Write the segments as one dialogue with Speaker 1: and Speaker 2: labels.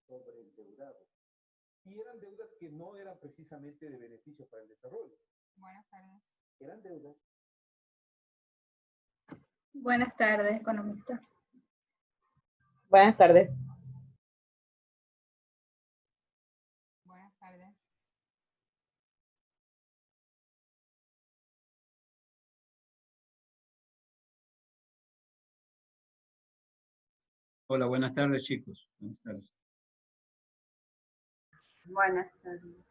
Speaker 1: sobreendeudados. Y eran deudas que no eran precisamente de beneficio para el desarrollo.
Speaker 2: Buenas tardes.
Speaker 1: Eran deudas.
Speaker 3: Buenas tardes, economista.
Speaker 4: Buenas tardes.
Speaker 2: Buenas tardes.
Speaker 5: Hola, buenas tardes, chicos. Buenas tardes.
Speaker 6: Buenas tardes.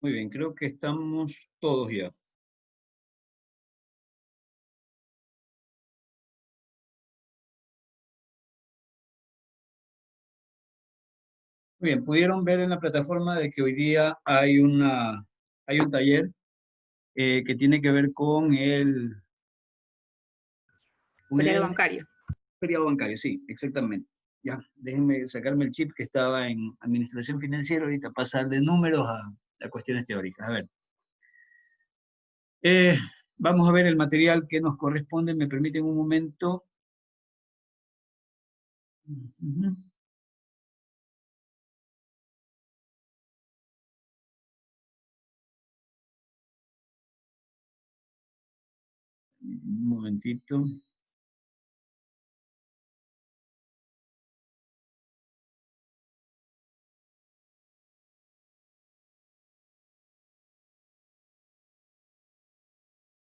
Speaker 5: Muy bien, creo que estamos todos ya. Muy bien, pudieron ver en la plataforma de que hoy día hay un taller que tiene que ver con
Speaker 6: Feriado bancario.
Speaker 5: feriado bancario, sí, exactamente. Ya, déjenme sacarme el chip que estaba en administración financiera, ahorita pasar de números a cuestiones teóricas. A ver. Vamos a ver el material que nos corresponde, me permiten un momento. Un momentito.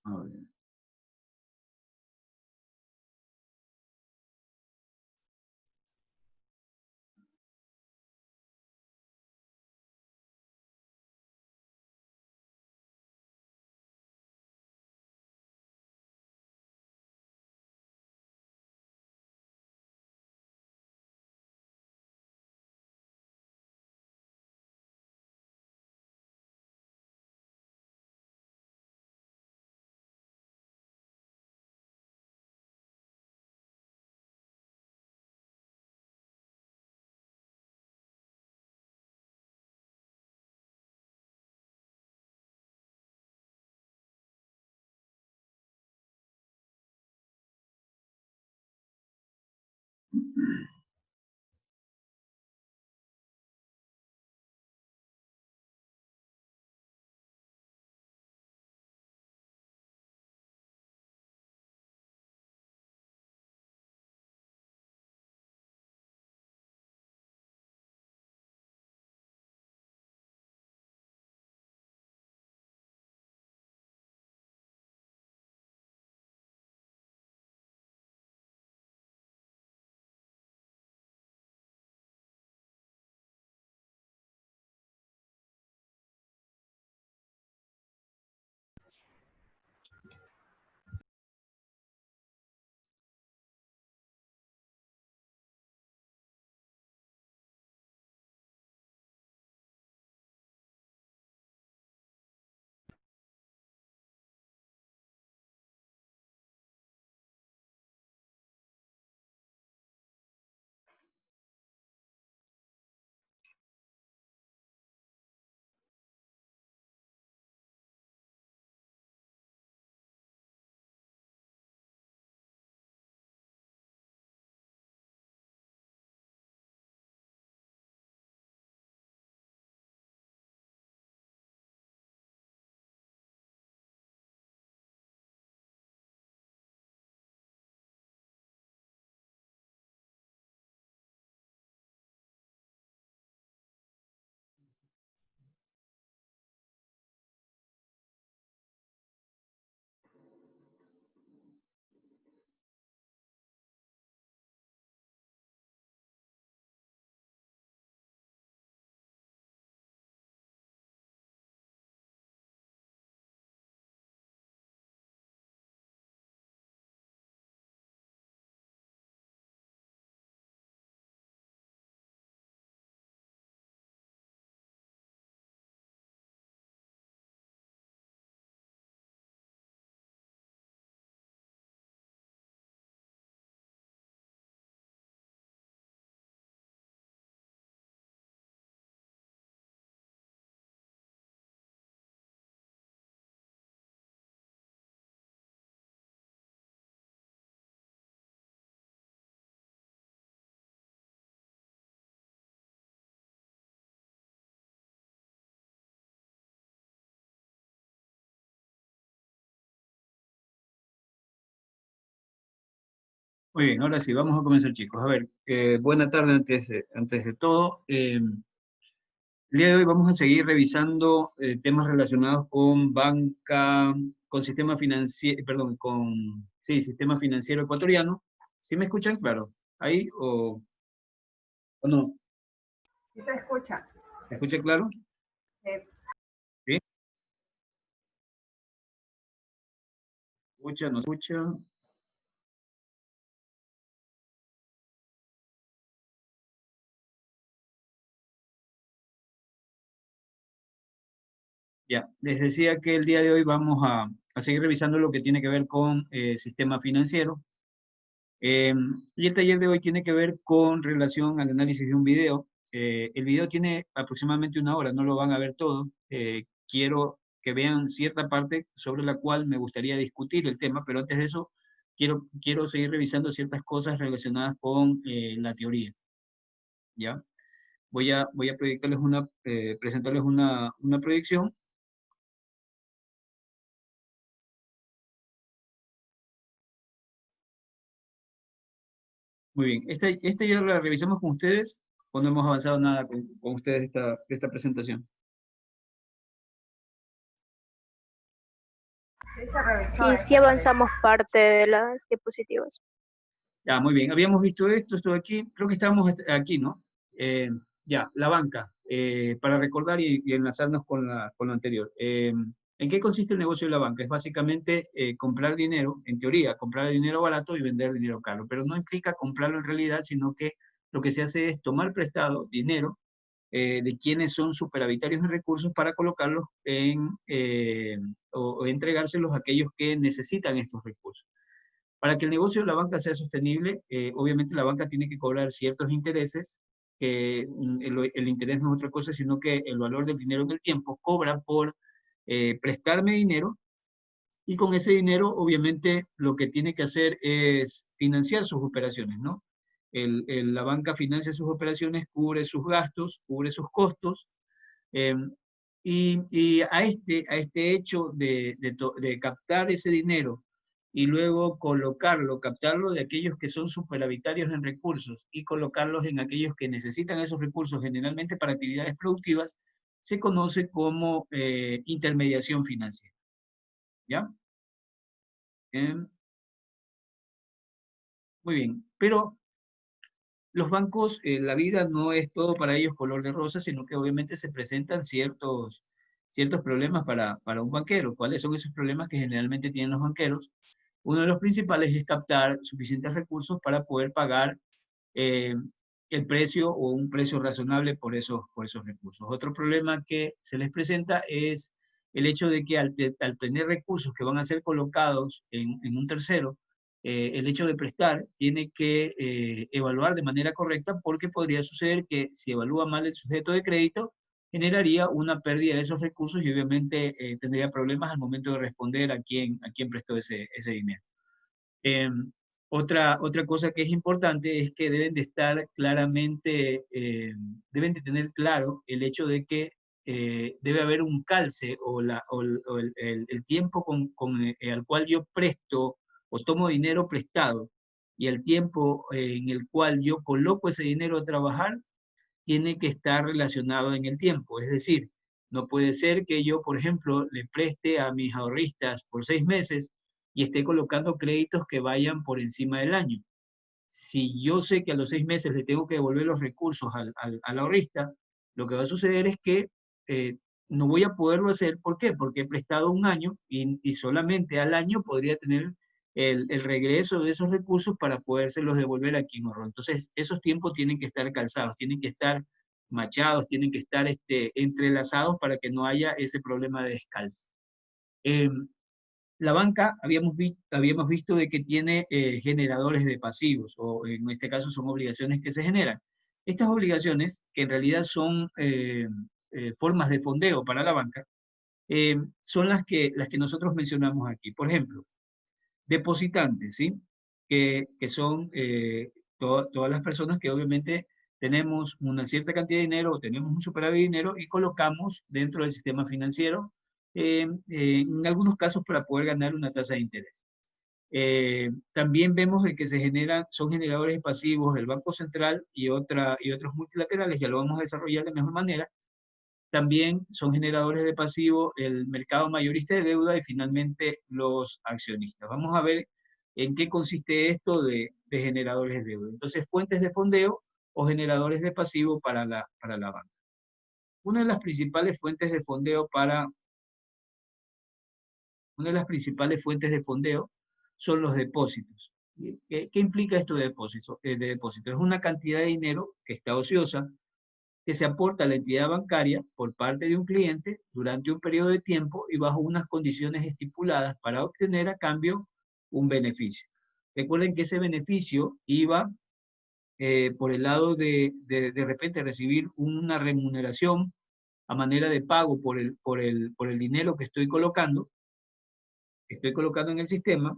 Speaker 5: A ver. Muy bien, ahora sí, vamos a comenzar, chicos. A ver, buena tarde antes de todo. El día de hoy vamos a seguir revisando temas relacionados con banca, con sistema financiero, perdón, sí, sistema financiero ecuatoriano. ¿Sí me escuchan? Claro. ¿Ahí o no?
Speaker 6: ¿Sí se escucha?
Speaker 5: ¿Me escucha claro?
Speaker 6: Sí.
Speaker 5: ¿Sí? ¿Escucha, no escucha? Ya, les decía que el día de hoy vamos a seguir revisando lo que tiene que ver con sistema financiero. Y el taller de hoy tiene que ver con relación al análisis de un video. El video tiene aproximadamente 1 hora, no lo van a ver todo. Quiero que vean cierta parte sobre la cual me gustaría discutir el tema, pero antes de eso quiero seguir revisando ciertas cosas relacionadas con la teoría. ¿Ya? Voy a proyectarles presentarles una proyección. Muy bien, esta ya la revisamos con ustedes o no hemos avanzado nada con ustedes esta presentación.
Speaker 6: Sí, se revisó.
Speaker 7: Sí, sí avanzamos parte de las diapositivas.
Speaker 5: Ya, muy bien. Habíamos visto esto de aquí. Creo que estábamos aquí, ¿no? Ya, la banca. Para recordar y enlazarnos con lo anterior. ¿En qué consiste el negocio de la banca? Es básicamente comprar dinero, en teoría, comprar dinero barato y vender dinero caro. Pero no implica comprarlo en realidad, sino que lo que se hace es tomar prestado dinero de quienes son superavitarios de recursos para colocarlos o entregárselos a aquellos que necesitan estos recursos. Para que el negocio de la banca sea sostenible, obviamente la banca tiene que cobrar ciertos intereses, que el interés no es otra cosa, sino que el valor del dinero en el tiempo cobra por prestarme dinero, y con ese dinero obviamente lo que tiene que hacer es financiar sus operaciones, ¿no? La banca financia sus operaciones, cubre sus gastos, cubre sus costos, eh, y a este hecho de captar ese dinero y luego captarlo de aquellos que son superavitarios en recursos y colocarlos en aquellos que necesitan esos recursos generalmente para actividades productivas, se conoce como intermediación financiera. ¿Ya? Muy bien, pero los bancos, la vida no es todo para ellos color de rosa, sino que obviamente se presentan ciertos problemas para un banquero. ¿Cuáles son esos problemas que generalmente tienen los banqueros? Uno de los principales es captar suficientes recursos para poder pagar eh, el precio o un precio razonable por esos recursos. Otro problema que se les presenta es el hecho de que al tener recursos que van a ser colocados en un tercero, el hecho de prestar tiene que evaluar de manera correcta, porque podría suceder que si evalúa mal el sujeto de crédito, generaría una pérdida de esos recursos y obviamente tendría problemas al momento de responder a quién prestó ese dinero. Otra cosa que es importante es que deben de estar claramente, deben de tener claro el hecho de que debe haber un calce o el tiempo al cual yo presto o tomo dinero prestado, y el tiempo en el cual yo coloco ese dinero a trabajar tiene que estar relacionado en el tiempo. Es decir, no puede ser que yo, por ejemplo, le preste a mis ahorristas por 6 meses y esté colocando créditos que vayan por encima del año. Si yo sé que a los 6 meses le tengo que devolver los recursos al ahorrista, lo que va a suceder es que no voy a poderlo hacer. ¿Por qué? Porque he prestado un año y solamente al año podría tener el regreso de esos recursos para podérselos devolver a quien ahorró. Entonces, esos tiempos tienen que estar calzados, tienen que estar machados, tienen que estar entrelazados para que no haya ese problema de descalce. La banca habíamos visto de que tiene generadores de pasivos, o en este caso son obligaciones que se generan. Estas obligaciones, que en realidad son formas de fondeo para la banca, son las que nosotros mencionamos aquí. Por ejemplo, depositantes, ¿sí? Que son todas las personas que obviamente tenemos una cierta cantidad de dinero o tenemos un superávit de dinero y colocamos dentro del sistema financiero, en algunos casos para poder ganar una tasa de interés. También vemos de que son generadores de pasivos el Banco Central y otros multilaterales, ya lo vamos a desarrollar de mejor manera. También son generadores de pasivo el mercado mayorista de deuda y finalmente los accionistas. Vamos a ver en qué consiste esto de generadores de deuda. Entonces, fuentes de fondeo o generadores de pasivo para la banca. Una de las principales fuentes de fondeo son los depósitos. ¿Qué implica esto de depósitos? Es una cantidad de dinero que está ociosa, que se aporta a la entidad bancaria por parte de un cliente durante un periodo de tiempo y bajo unas condiciones estipuladas para obtener a cambio un beneficio. Recuerden que ese beneficio iba por el lado de repente recibir una remuneración a manera de pago por el dinero que estoy colocando en el sistema,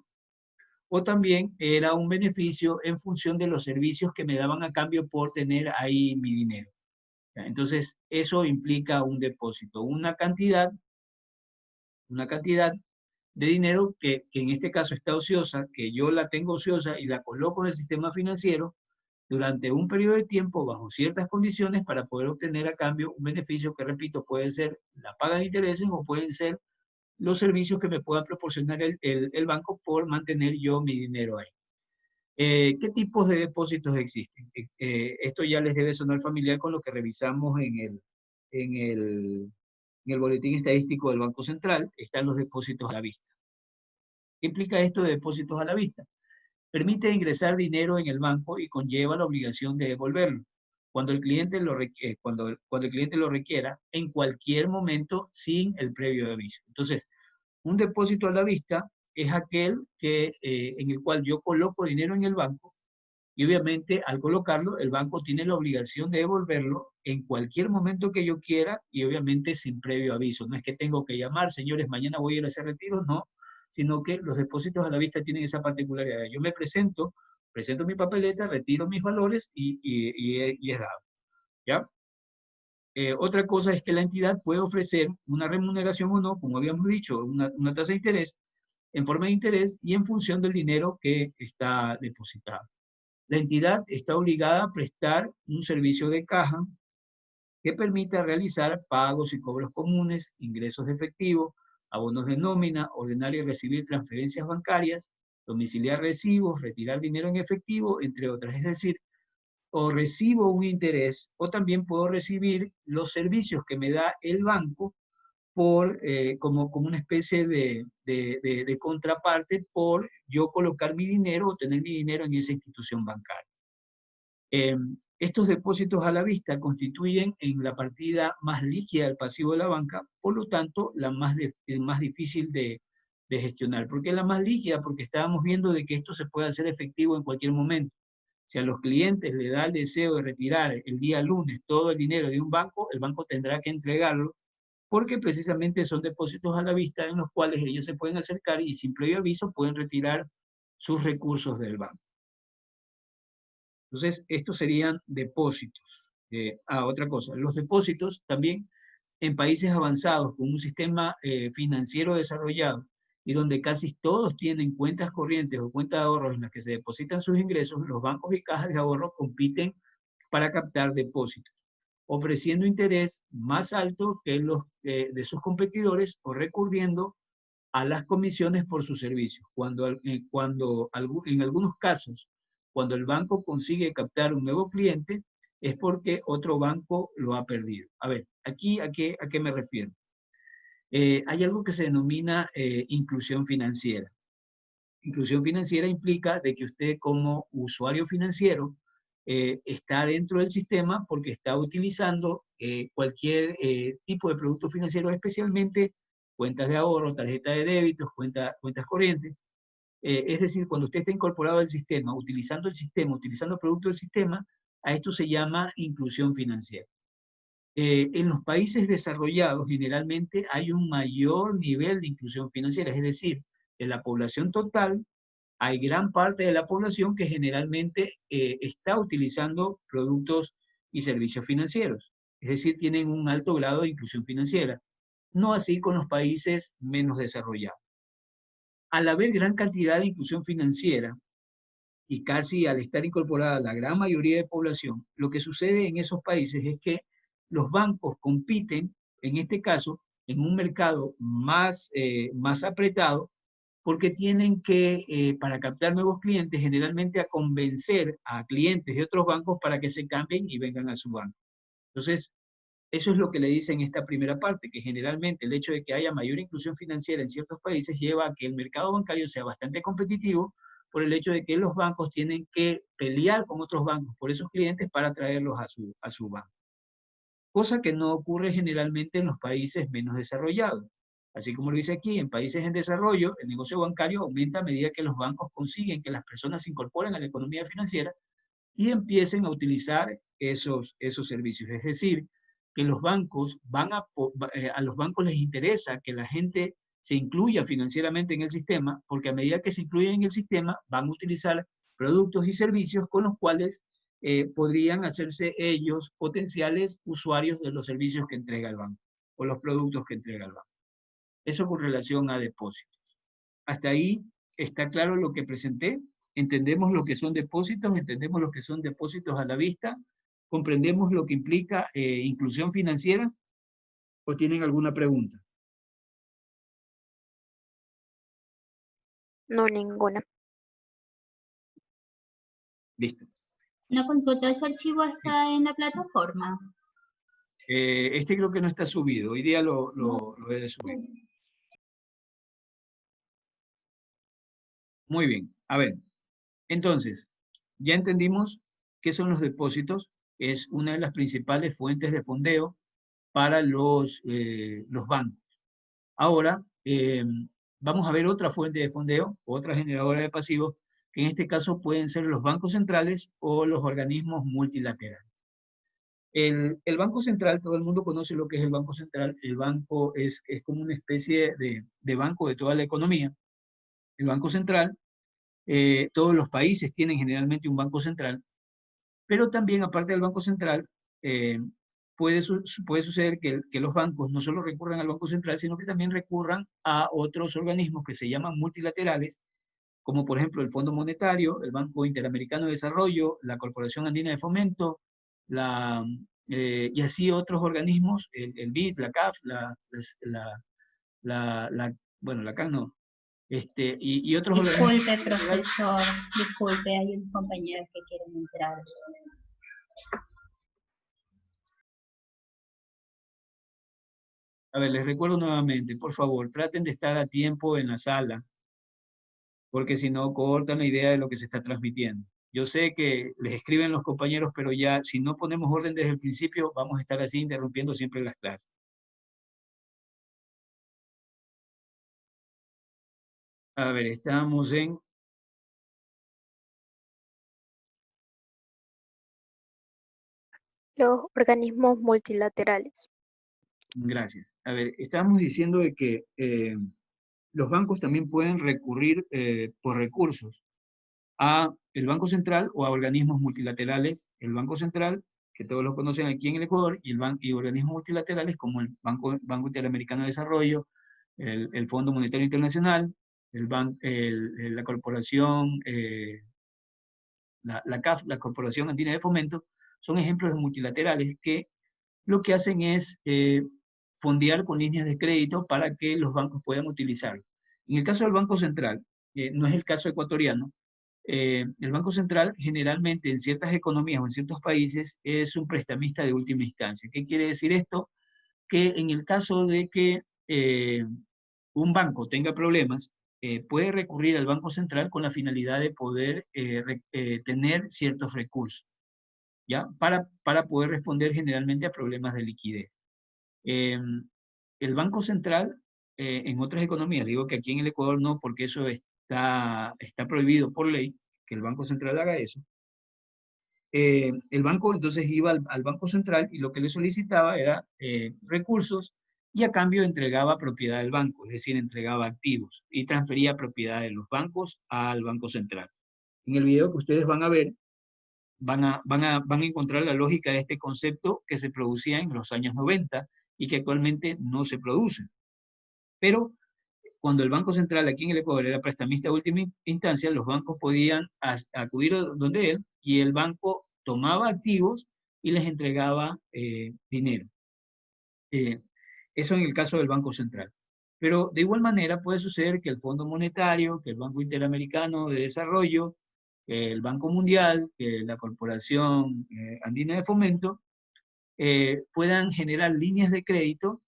Speaker 5: o también era un beneficio en función de los servicios que me daban a cambio por tener ahí mi dinero. Entonces, eso implica un depósito, una cantidad de dinero que en este caso está ociosa, que yo la tengo ociosa y la coloco en el sistema financiero durante un periodo de tiempo bajo ciertas condiciones para poder obtener a cambio un beneficio que, repito, puede ser la paga de intereses o pueden ser los servicios que me pueda proporcionar el banco por mantener yo mi dinero ahí. ¿Qué tipos de depósitos existen? Esto ya les debe sonar familiar con lo que revisamos en el boletín estadístico del Banco Central. Están los depósitos a la vista. ¿Qué implica esto de depósitos a la vista? Permite ingresar dinero en el banco y conlleva la obligación de devolverlo cuando el cliente lo requiera en cualquier momento sin el previo aviso. Entonces, un depósito a la vista es aquel en el cual yo coloco dinero en el banco y obviamente al colocarlo el banco tiene la obligación de devolverlo en cualquier momento que yo quiera y obviamente sin previo aviso. No es que tengo que llamar, señores, mañana voy a ir a hacer retiro, no, sino que los depósitos a la vista tienen esa particularidad. Yo me presento mi papeleta, retiro mis valores y es dado. ¿Ya? Otra cosa es que la entidad puede ofrecer una remuneración o no, como habíamos dicho, una tasa de interés, en forma de interés y en función del dinero que está depositado. La entidad está obligada a prestar un servicio de caja que permita realizar pagos y cobros comunes, ingresos de efectivo, abonos de nómina, ordenar y recibir transferencias bancarias, domiciliar recibos, retirar dinero en efectivo, entre otras. Es decir, o recibo un interés o también puedo recibir los servicios que me da el banco como una especie de contraparte por yo colocar mi dinero o tener mi dinero en esa institución bancaria. Estos depósitos a la vista constituyen en la partida más líquida del pasivo de la banca, por lo tanto, la más difícil de gestionar. ¿Por qué la más líquida? Porque estábamos viendo de que esto se puede hacer efectivo en cualquier momento. Si a los clientes le da el deseo de retirar el día lunes todo el dinero de un banco, el banco tendrá que entregarlo, porque precisamente son depósitos a la vista en los cuales ellos se pueden acercar y sin previo aviso pueden retirar sus recursos del banco. Entonces, estos serían depósitos. Otra cosa, los depósitos también en países avanzados con un sistema financiero desarrollado y donde casi todos tienen cuentas corrientes o cuentas de ahorros en las que se depositan sus ingresos, los bancos y cajas de ahorro compiten para captar depósitos, ofreciendo interés más alto que los de sus competidores o recurriendo a las comisiones por sus servicios. En algunos casos, cuando el banco consigue captar un nuevo cliente, es porque otro banco lo ha perdido. A ver, aquí, ¿a qué me refiero? Hay algo que se denomina inclusión financiera. Inclusión financiera implica de que usted como usuario financiero está dentro del sistema porque está utilizando cualquier tipo de producto financiero, especialmente cuentas de ahorro, tarjeta de débitos, cuentas corrientes. Es decir, cuando usted está incorporado al sistema, utilizando productos del sistema, a esto se llama inclusión financiera. En los países desarrollados generalmente hay un mayor nivel de inclusión financiera, es decir, en la población total hay gran parte de la población que generalmente está utilizando productos y servicios financieros, es decir, tienen un alto grado de inclusión financiera. No así con los países menos desarrollados. al haber gran cantidad de inclusión financiera y casi al estar incorporada la gran mayoría de población, lo que sucede en esos países es que los bancos compiten, en este caso, en un mercado más apretado, porque tienen que, para captar nuevos clientes, generalmente a convencer a clientes de otros bancos para que se cambien y vengan a su banco. Entonces, eso es lo que le dice en esta primera parte, que generalmente el hecho de que haya mayor inclusión financiera en ciertos países lleva a que el mercado bancario sea bastante competitivo por el hecho de que los bancos tienen que pelear con otros bancos por esos clientes para traerlos a su banco. Cosa que no ocurre generalmente en los países menos desarrollados. Así como lo dice aquí, en países en desarrollo, el negocio bancario aumenta a medida que los bancos consiguen que las personas se incorporen a la economía financiera y empiecen a utilizar esos servicios. Es decir, que los bancos a los bancos les interesa que la gente se incluya financieramente en el sistema, porque a medida que se incluyen en el sistema, van a utilizar productos y servicios con los cuales podrían hacerse ellos potenciales usuarios de los servicios que entrega el banco o los productos que entrega el banco. Eso con relación a depósitos. Hasta ahí está claro lo que presenté. Entendemos lo que son depósitos, entendemos lo que son depósitos a la vista, comprendemos lo que implica inclusión financiera, ¿o tienen alguna pregunta?
Speaker 7: No, ninguna.
Speaker 5: Listo.
Speaker 3: Una consulta, ¿ese archivo está en la plataforma?
Speaker 5: Este creo que no está subido, hoy día lo he de subir. Muy bien, a ver, entonces, ya entendimos qué son los depósitos, es una de las principales fuentes de fondeo para los bancos. Ahora, vamos a ver otra fuente de fondeo, otra generadora de pasivos, que en este caso pueden ser los bancos centrales o los organismos multilaterales. El Banco Central, todo el mundo conoce lo que es el Banco Central. El banco es como una especie de banco de toda la economía. El Banco Central, todos los países tienen generalmente un Banco Central, pero también aparte del Banco Central, puede suceder que los bancos no solo recurran al Banco Central, sino que también recurran a otros organismos que se llaman multilaterales, como por ejemplo el Fondo Monetario, el Banco Interamericano de Desarrollo, la Corporación Andina de Fomento, y así otros organismos, el BID, la CAF, bueno, la CAF no, y otros organismos.
Speaker 3: Disculpe, profesor, disculpe, hay unos compañeros que quieren entrar.
Speaker 5: A ver, les recuerdo nuevamente, por favor, traten de estar a tiempo en la sala, porque si no, cortan la idea de lo que se está transmitiendo. Yo sé que les escriben los compañeros, pero ya si no ponemos orden desde el principio, vamos a estar así interrumpiendo siempre las clases. A ver, estamos en...
Speaker 7: Los organismos multilaterales.
Speaker 5: Gracias. A ver, estábamos diciendo de que los bancos también pueden recurrir por recursos a el Banco Central o a organismos multilaterales. El Banco Central, que todos lo conocen aquí en el Ecuador, y organismos multilaterales como el Banco Interamericano de Desarrollo, el Fondo Monetario Internacional, la Corporación, la CAF, la Corporación Andina de Fomento, son ejemplos de multilaterales que lo que hacen es fondear con líneas de crédito para que los bancos puedan utilizarlo. En el caso del Banco Central, no es el caso ecuatoriano, el Banco Central generalmente en ciertas economías o en ciertos países es un prestamista de última instancia. ¿Qué quiere decir esto? Que en el caso de que un banco tenga problemas, puede recurrir al Banco Central con la finalidad de poder tener ciertos recursos, ¿ya? Para poder responder generalmente a problemas de liquidez. El Banco Central, en otras economías, digo que aquí en el Ecuador no, porque eso está prohibido por ley, que el Banco Central haga eso. El banco entonces iba al Banco Central y lo que le solicitaba era recursos y a cambio entregaba propiedad del banco, es decir, entregaba activos y transfería propiedad de los bancos al Banco Central. En el video que ustedes van a ver, van a encontrar la lógica de este concepto que se producía en los años 90 y que actualmente no se produce. Pero cuando el Banco Central aquí en el Ecuador era prestamista de última instancia, los bancos podían acudir donde él y el banco tomaba activos y les entregaba dinero. Eso en el caso del Banco Central. Pero de igual manera puede suceder que el Fondo Monetario, que el Banco Interamericano de Desarrollo, que el Banco Mundial, que la Corporación Andina de Fomento, puedan generar líneas de crédito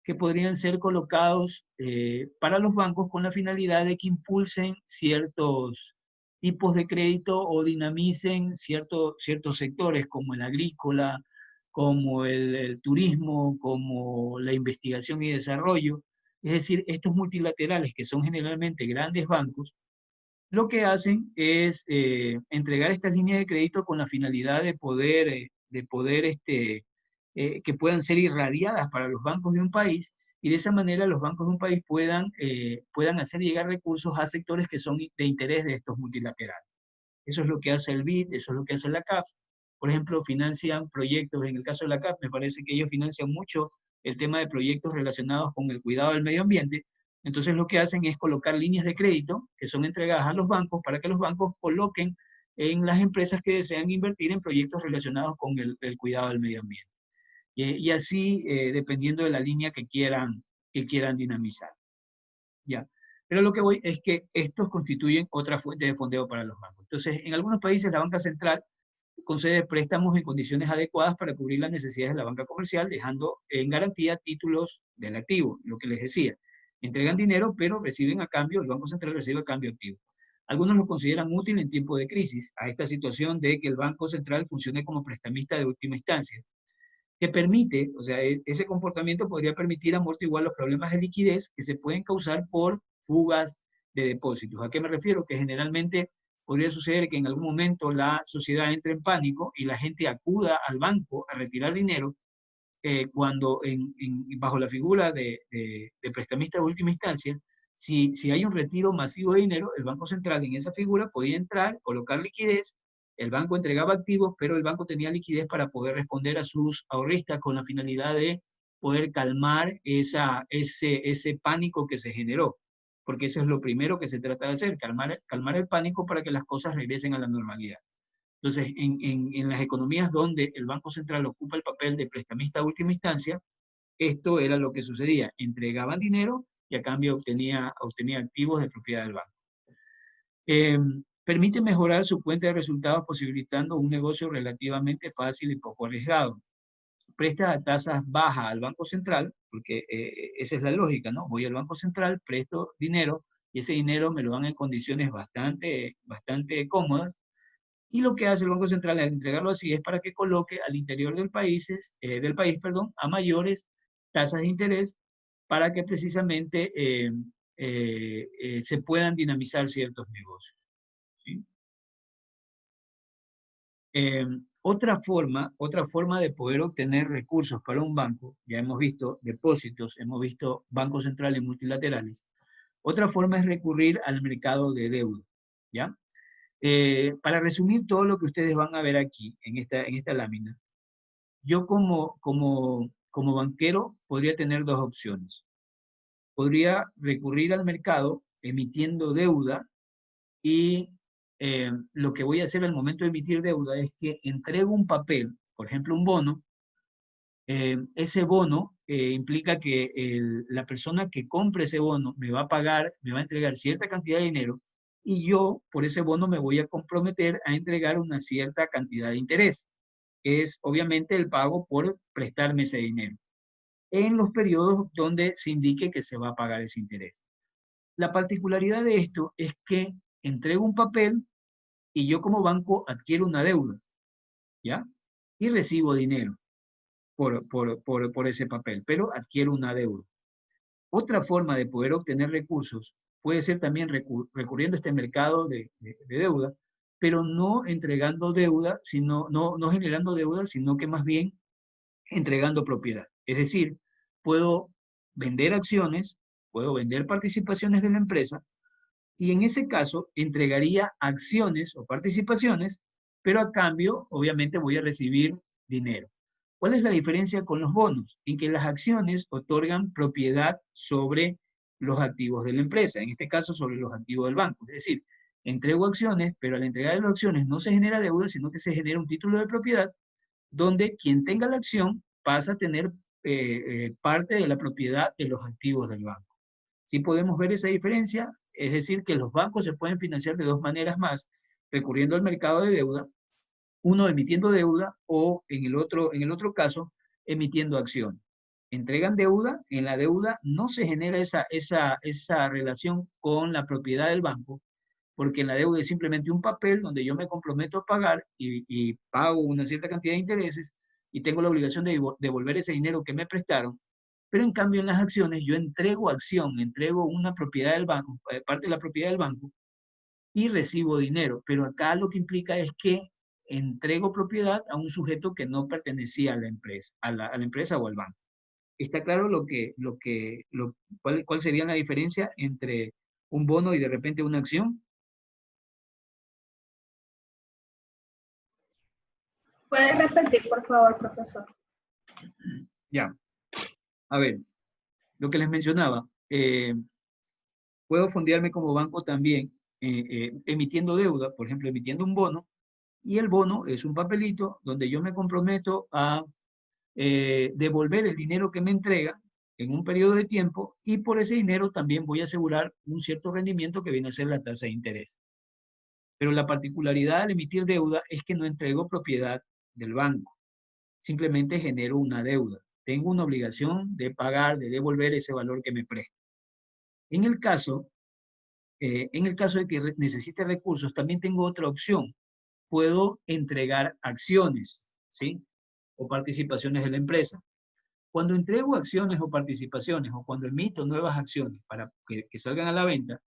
Speaker 5: que podrían ser colocados para los bancos con la finalidad de que impulsen ciertos tipos de crédito o dinamicen ciertos sectores como el agrícola, como el turismo, como la investigación y desarrollo. Es decir, estos multilaterales, que son generalmente grandes bancos, lo que hacen es entregar estas líneas de crédito con la finalidad de poder que puedan ser irradiadas para los bancos de un país, y de esa manera los bancos de un país puedan hacer llegar recursos a sectores que son de interés de estos multilaterales. Eso es lo que hace el BID, eso es lo que hace la CAF. Por ejemplo, financian proyectos, en el caso de la CAF, me parece que ellos financian mucho el tema de proyectos relacionados con el cuidado del medio ambiente. Entonces lo que hacen es colocar líneas de crédito que son entregadas a los bancos para que los bancos coloquen en las empresas que desean invertir en proyectos relacionados con el cuidado del medio ambiente. Y así, dependiendo de la línea que quieran dinamizar. ¿Ya? Pero lo que voy es que estos constituyen otra fuente de fondeo para los bancos. Entonces, en algunos países la banca central concede préstamos en condiciones adecuadas para cubrir las necesidades de la banca comercial, dejando en garantía títulos del activo, lo que les decía. Entregan dinero, pero reciben a cambio, el Banco Central recibe a cambio activo. Algunos lo consideran útil en tiempo de crisis, a esta situación de que el Banco Central funcione como prestamista de última instancia, que permite, o sea, ese comportamiento podría permitir amortiguar los problemas de liquidez que se pueden causar por fugas de depósitos. ¿A qué me refiero? Que generalmente podría suceder que en algún momento la sociedad entre en pánico y la gente acuda al banco a retirar dinero, cuando bajo la figura de prestamista de última instancia, si hay un retiro masivo de dinero, el Banco Central en esa figura podía entrar, colocar liquidez, el banco entregaba activos, pero el banco tenía liquidez para poder responder a sus ahorristas con la finalidad de poder calmar ese pánico que se generó. Porque eso es lo primero que se trata de hacer, calmar el pánico para que las cosas regresen a la normalidad. Entonces, en las economías donde el Banco Central ocupa el papel de prestamista de última instancia, esto era lo que sucedía. Entregaban dinero y a cambio obtenía activos de propiedad del banco. Permite mejorar su cuenta de resultados posibilitando un negocio relativamente fácil y poco arriesgado. Presta a tasas bajas al Banco Central, porque esa es la lógica, ¿no? Voy al Banco Central, presto dinero, y ese dinero me lo dan en condiciones bastante cómodas, y lo que hace el Banco Central al entregarlo así es para que coloque al interior del país, a mayores tasas de interés, para que precisamente se puedan dinamizar ciertos negocios. ¿Sí? Otra forma de poder obtener recursos para un banco, ya hemos visto depósitos, hemos visto bancos centrales multilaterales, otra forma es recurrir al mercado de deuda, ¿ya? Para resumir todo lo que ustedes van a ver aquí, en esta lámina, yo como banquero podría tener dos opciones. Podría recurrir al mercado emitiendo deuda y lo que voy a hacer al momento de emitir deuda es que entrego un papel, por ejemplo un bono. Ese bono implica que la persona que compre ese bono me va a pagar, me va a entregar cierta cantidad de dinero y yo por ese bono me voy a comprometer a entregar una cierta cantidad de interés, que es obviamente el pago por prestarme ese dinero, en los periodos donde se indique que se va a pagar ese interés. La particularidad de esto es que entrego un papel y yo como banco adquiero una deuda, ¿ya? Y recibo dinero por ese papel, pero adquiero una deuda. Otra forma de poder obtener recursos puede ser también recurriendo a este mercado de deuda, pero no entregando deuda, no generando deuda, sino que más bien entregando propiedad. Es decir, puedo vender acciones, puedo vender participaciones de la empresa, y en ese caso entregaría acciones o participaciones, pero a cambio, obviamente, voy a recibir dinero. ¿Cuál es la diferencia con los bonos? En que las acciones otorgan propiedad sobre los activos de la empresa, en este caso sobre los activos del banco. Es decir, entrego acciones, pero al entregar las acciones no se genera deuda, sino que se genera un título de propiedad donde quien tenga la acción pasa a tener parte de la propiedad de los activos del banco. Sí podemos ver esa diferencia, es decir, que los bancos se pueden financiar de dos maneras más, recurriendo al mercado de deuda, uno emitiendo deuda o en el otro caso, emitiendo acciones. Entregan deuda, en la deuda no se genera esa relación con la propiedad del banco, porque en la deuda es simplemente un papel donde yo me comprometo a pagar y pago una cierta cantidad de intereses y tengo la obligación de devolver ese dinero que me prestaron, pero en cambio en las acciones yo entrego acción, entrego una propiedad del banco, parte de la propiedad del banco y recibo dinero, pero acá lo que implica es que entrego propiedad a un sujeto que no pertenecía a la empresa, a la empresa o al banco. ¿Está claro cuál sería la diferencia entre un bono y de repente una acción?
Speaker 3: ¿Puede repetir, por favor, profesor?
Speaker 5: Ya. A ver, lo que les mencionaba, puedo fondearme como banco también emitiendo deuda, por ejemplo, emitiendo un bono, y el bono es un papelito donde yo me comprometo a devolver el dinero que me entrega en un periodo de tiempo y por ese dinero también voy a asegurar un cierto rendimiento que viene a ser la tasa de interés. Pero la particularidad al emitir deuda es que no entrego propiedad del banco, simplemente genero una deuda. Tengo una obligación de pagar, de devolver ese valor que me presta. En el caso de que necesite recursos, también tengo otra opción. Puedo entregar acciones, ¿sí? O participaciones de la empresa. Cuando entrego acciones o participaciones o cuando emito nuevas acciones para que salgan a la venta,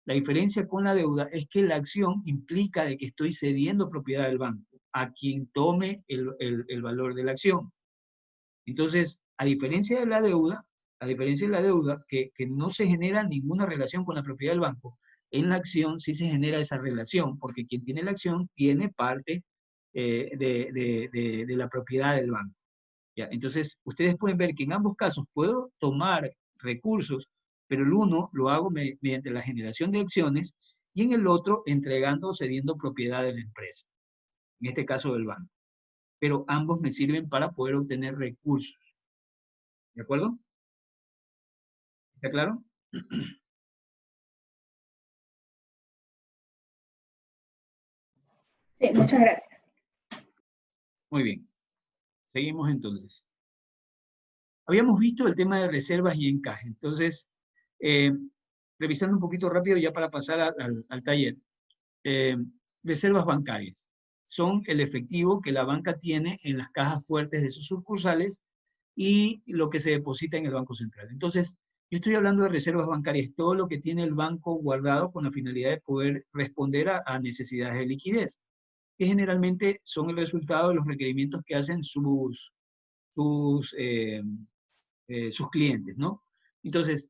Speaker 5: la diferencia con la deuda es que la acción implica de que estoy cediendo propiedad del banco a quien tome el valor de la acción. Entonces, a diferencia de la deuda, que no se genera ninguna relación con la propiedad del banco, en la acción sí se genera esa relación, porque quien tiene la acción tiene parte de la propiedad del banco. ¿Ya? Entonces, ustedes pueden ver que en ambos casos puedo tomar recursos, pero el uno lo hago mediante la generación de acciones y en el otro entregando o cediendo propiedad de la empresa, en este caso del banco. Pero ambos me sirven para poder obtener recursos. ¿De acuerdo? ¿Está claro?
Speaker 3: Sí, muchas gracias.
Speaker 5: Muy bien. Seguimos entonces. Habíamos visto el tema de reservas y encaje. Entonces, revisando un poquito rápido ya para pasar al taller. Reservas bancarias. Son el efectivo que la banca tiene en las cajas fuertes de sus sucursales y lo que se deposita en el Banco Central. Entonces, yo estoy hablando de reservas bancarias, todo lo que tiene el banco guardado con la finalidad de poder responder a necesidades de liquidez, que generalmente son el resultado de los requerimientos que hacen sus clientes, ¿no? Entonces,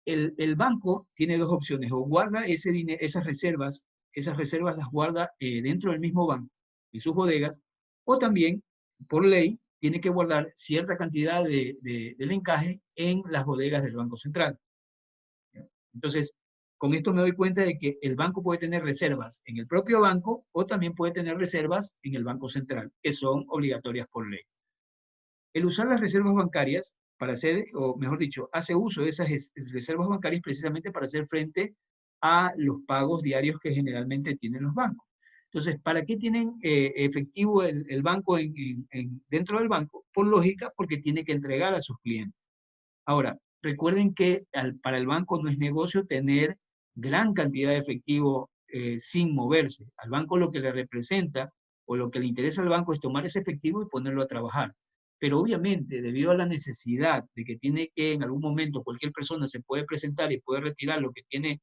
Speaker 5: el banco tiene dos opciones, o guarda esas reservas las guarda dentro del mismo banco, en sus bodegas, o también, por ley, tiene que guardar cierta cantidad del encaje en las bodegas del Banco Central. Entonces, con esto me doy cuenta de que el banco puede tener reservas en el propio banco o también puede tener reservas en el Banco Central, que son obligatorias por ley. El usar las reservas bancarias para hacer, o mejor dicho, hace uso de esas reservas bancarias precisamente para hacer frente a los pagos diarios que generalmente tienen los bancos. Entonces, ¿para qué tienen efectivo el banco dentro del banco? Por lógica, porque tiene que entregar a sus clientes. Ahora, recuerden que para el banco no es negocio tener gran cantidad de efectivo sin moverse. Al banco lo que le representa o lo que le interesa al banco es tomar ese efectivo y ponerlo a trabajar. Pero obviamente, debido a la necesidad de que tiene que en algún momento cualquier persona se puede presentar y puede retirar lo que tiene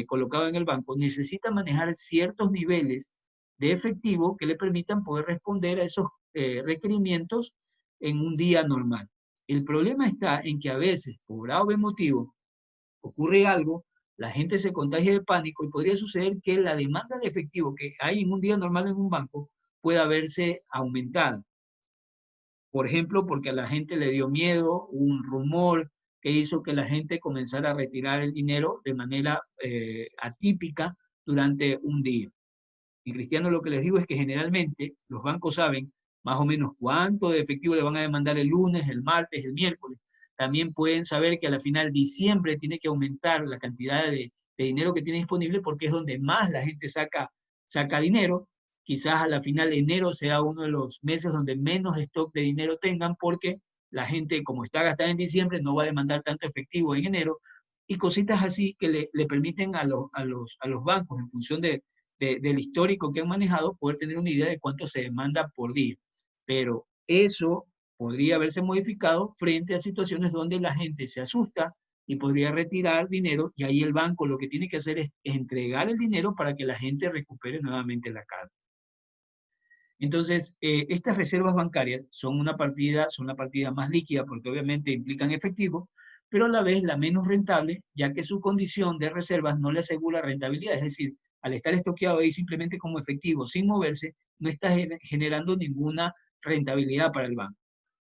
Speaker 5: colocado en el banco, necesita manejar ciertos niveles de efectivo que le permitan poder responder a esos requerimientos en un día normal. El problema está en que a veces, por A o B motivo, ocurre algo, la gente se contagia de pánico y podría suceder que la demanda de efectivo que hay en un día normal en un banco pueda verse aumentada. Por ejemplo, porque a la gente le dio miedo, un rumor que hizo que la gente comenzara a retirar el dinero de manera atípica durante un día. En cristiano lo que les digo es que generalmente los bancos saben más o menos cuánto de efectivo le van a demandar el lunes, el martes, el miércoles. También pueden saber que a la final diciembre tiene que aumentar la cantidad de dinero que tiene disponible porque es donde más la gente saca dinero. Quizás a la final enero sea uno de los meses donde menos stock de dinero tengan porque la gente, como está gastada en diciembre, no va a demandar tanto efectivo en enero, y cositas así que le permiten a los bancos, en función del histórico que han manejado, poder tener una idea de cuánto se demanda por día. Pero eso podría haberse modificado frente a situaciones donde la gente se asusta y podría retirar dinero, y ahí el banco lo que tiene que hacer es entregar el dinero para que la gente recupere nuevamente la calma. Entonces, estas reservas bancarias son la partida más líquida porque obviamente implican efectivo, pero a la vez la menos rentable, ya que su condición de reservas no le asegura rentabilidad. Es decir, al estar estoqueado ahí simplemente como efectivo sin moverse, no está generando ninguna rentabilidad para el banco.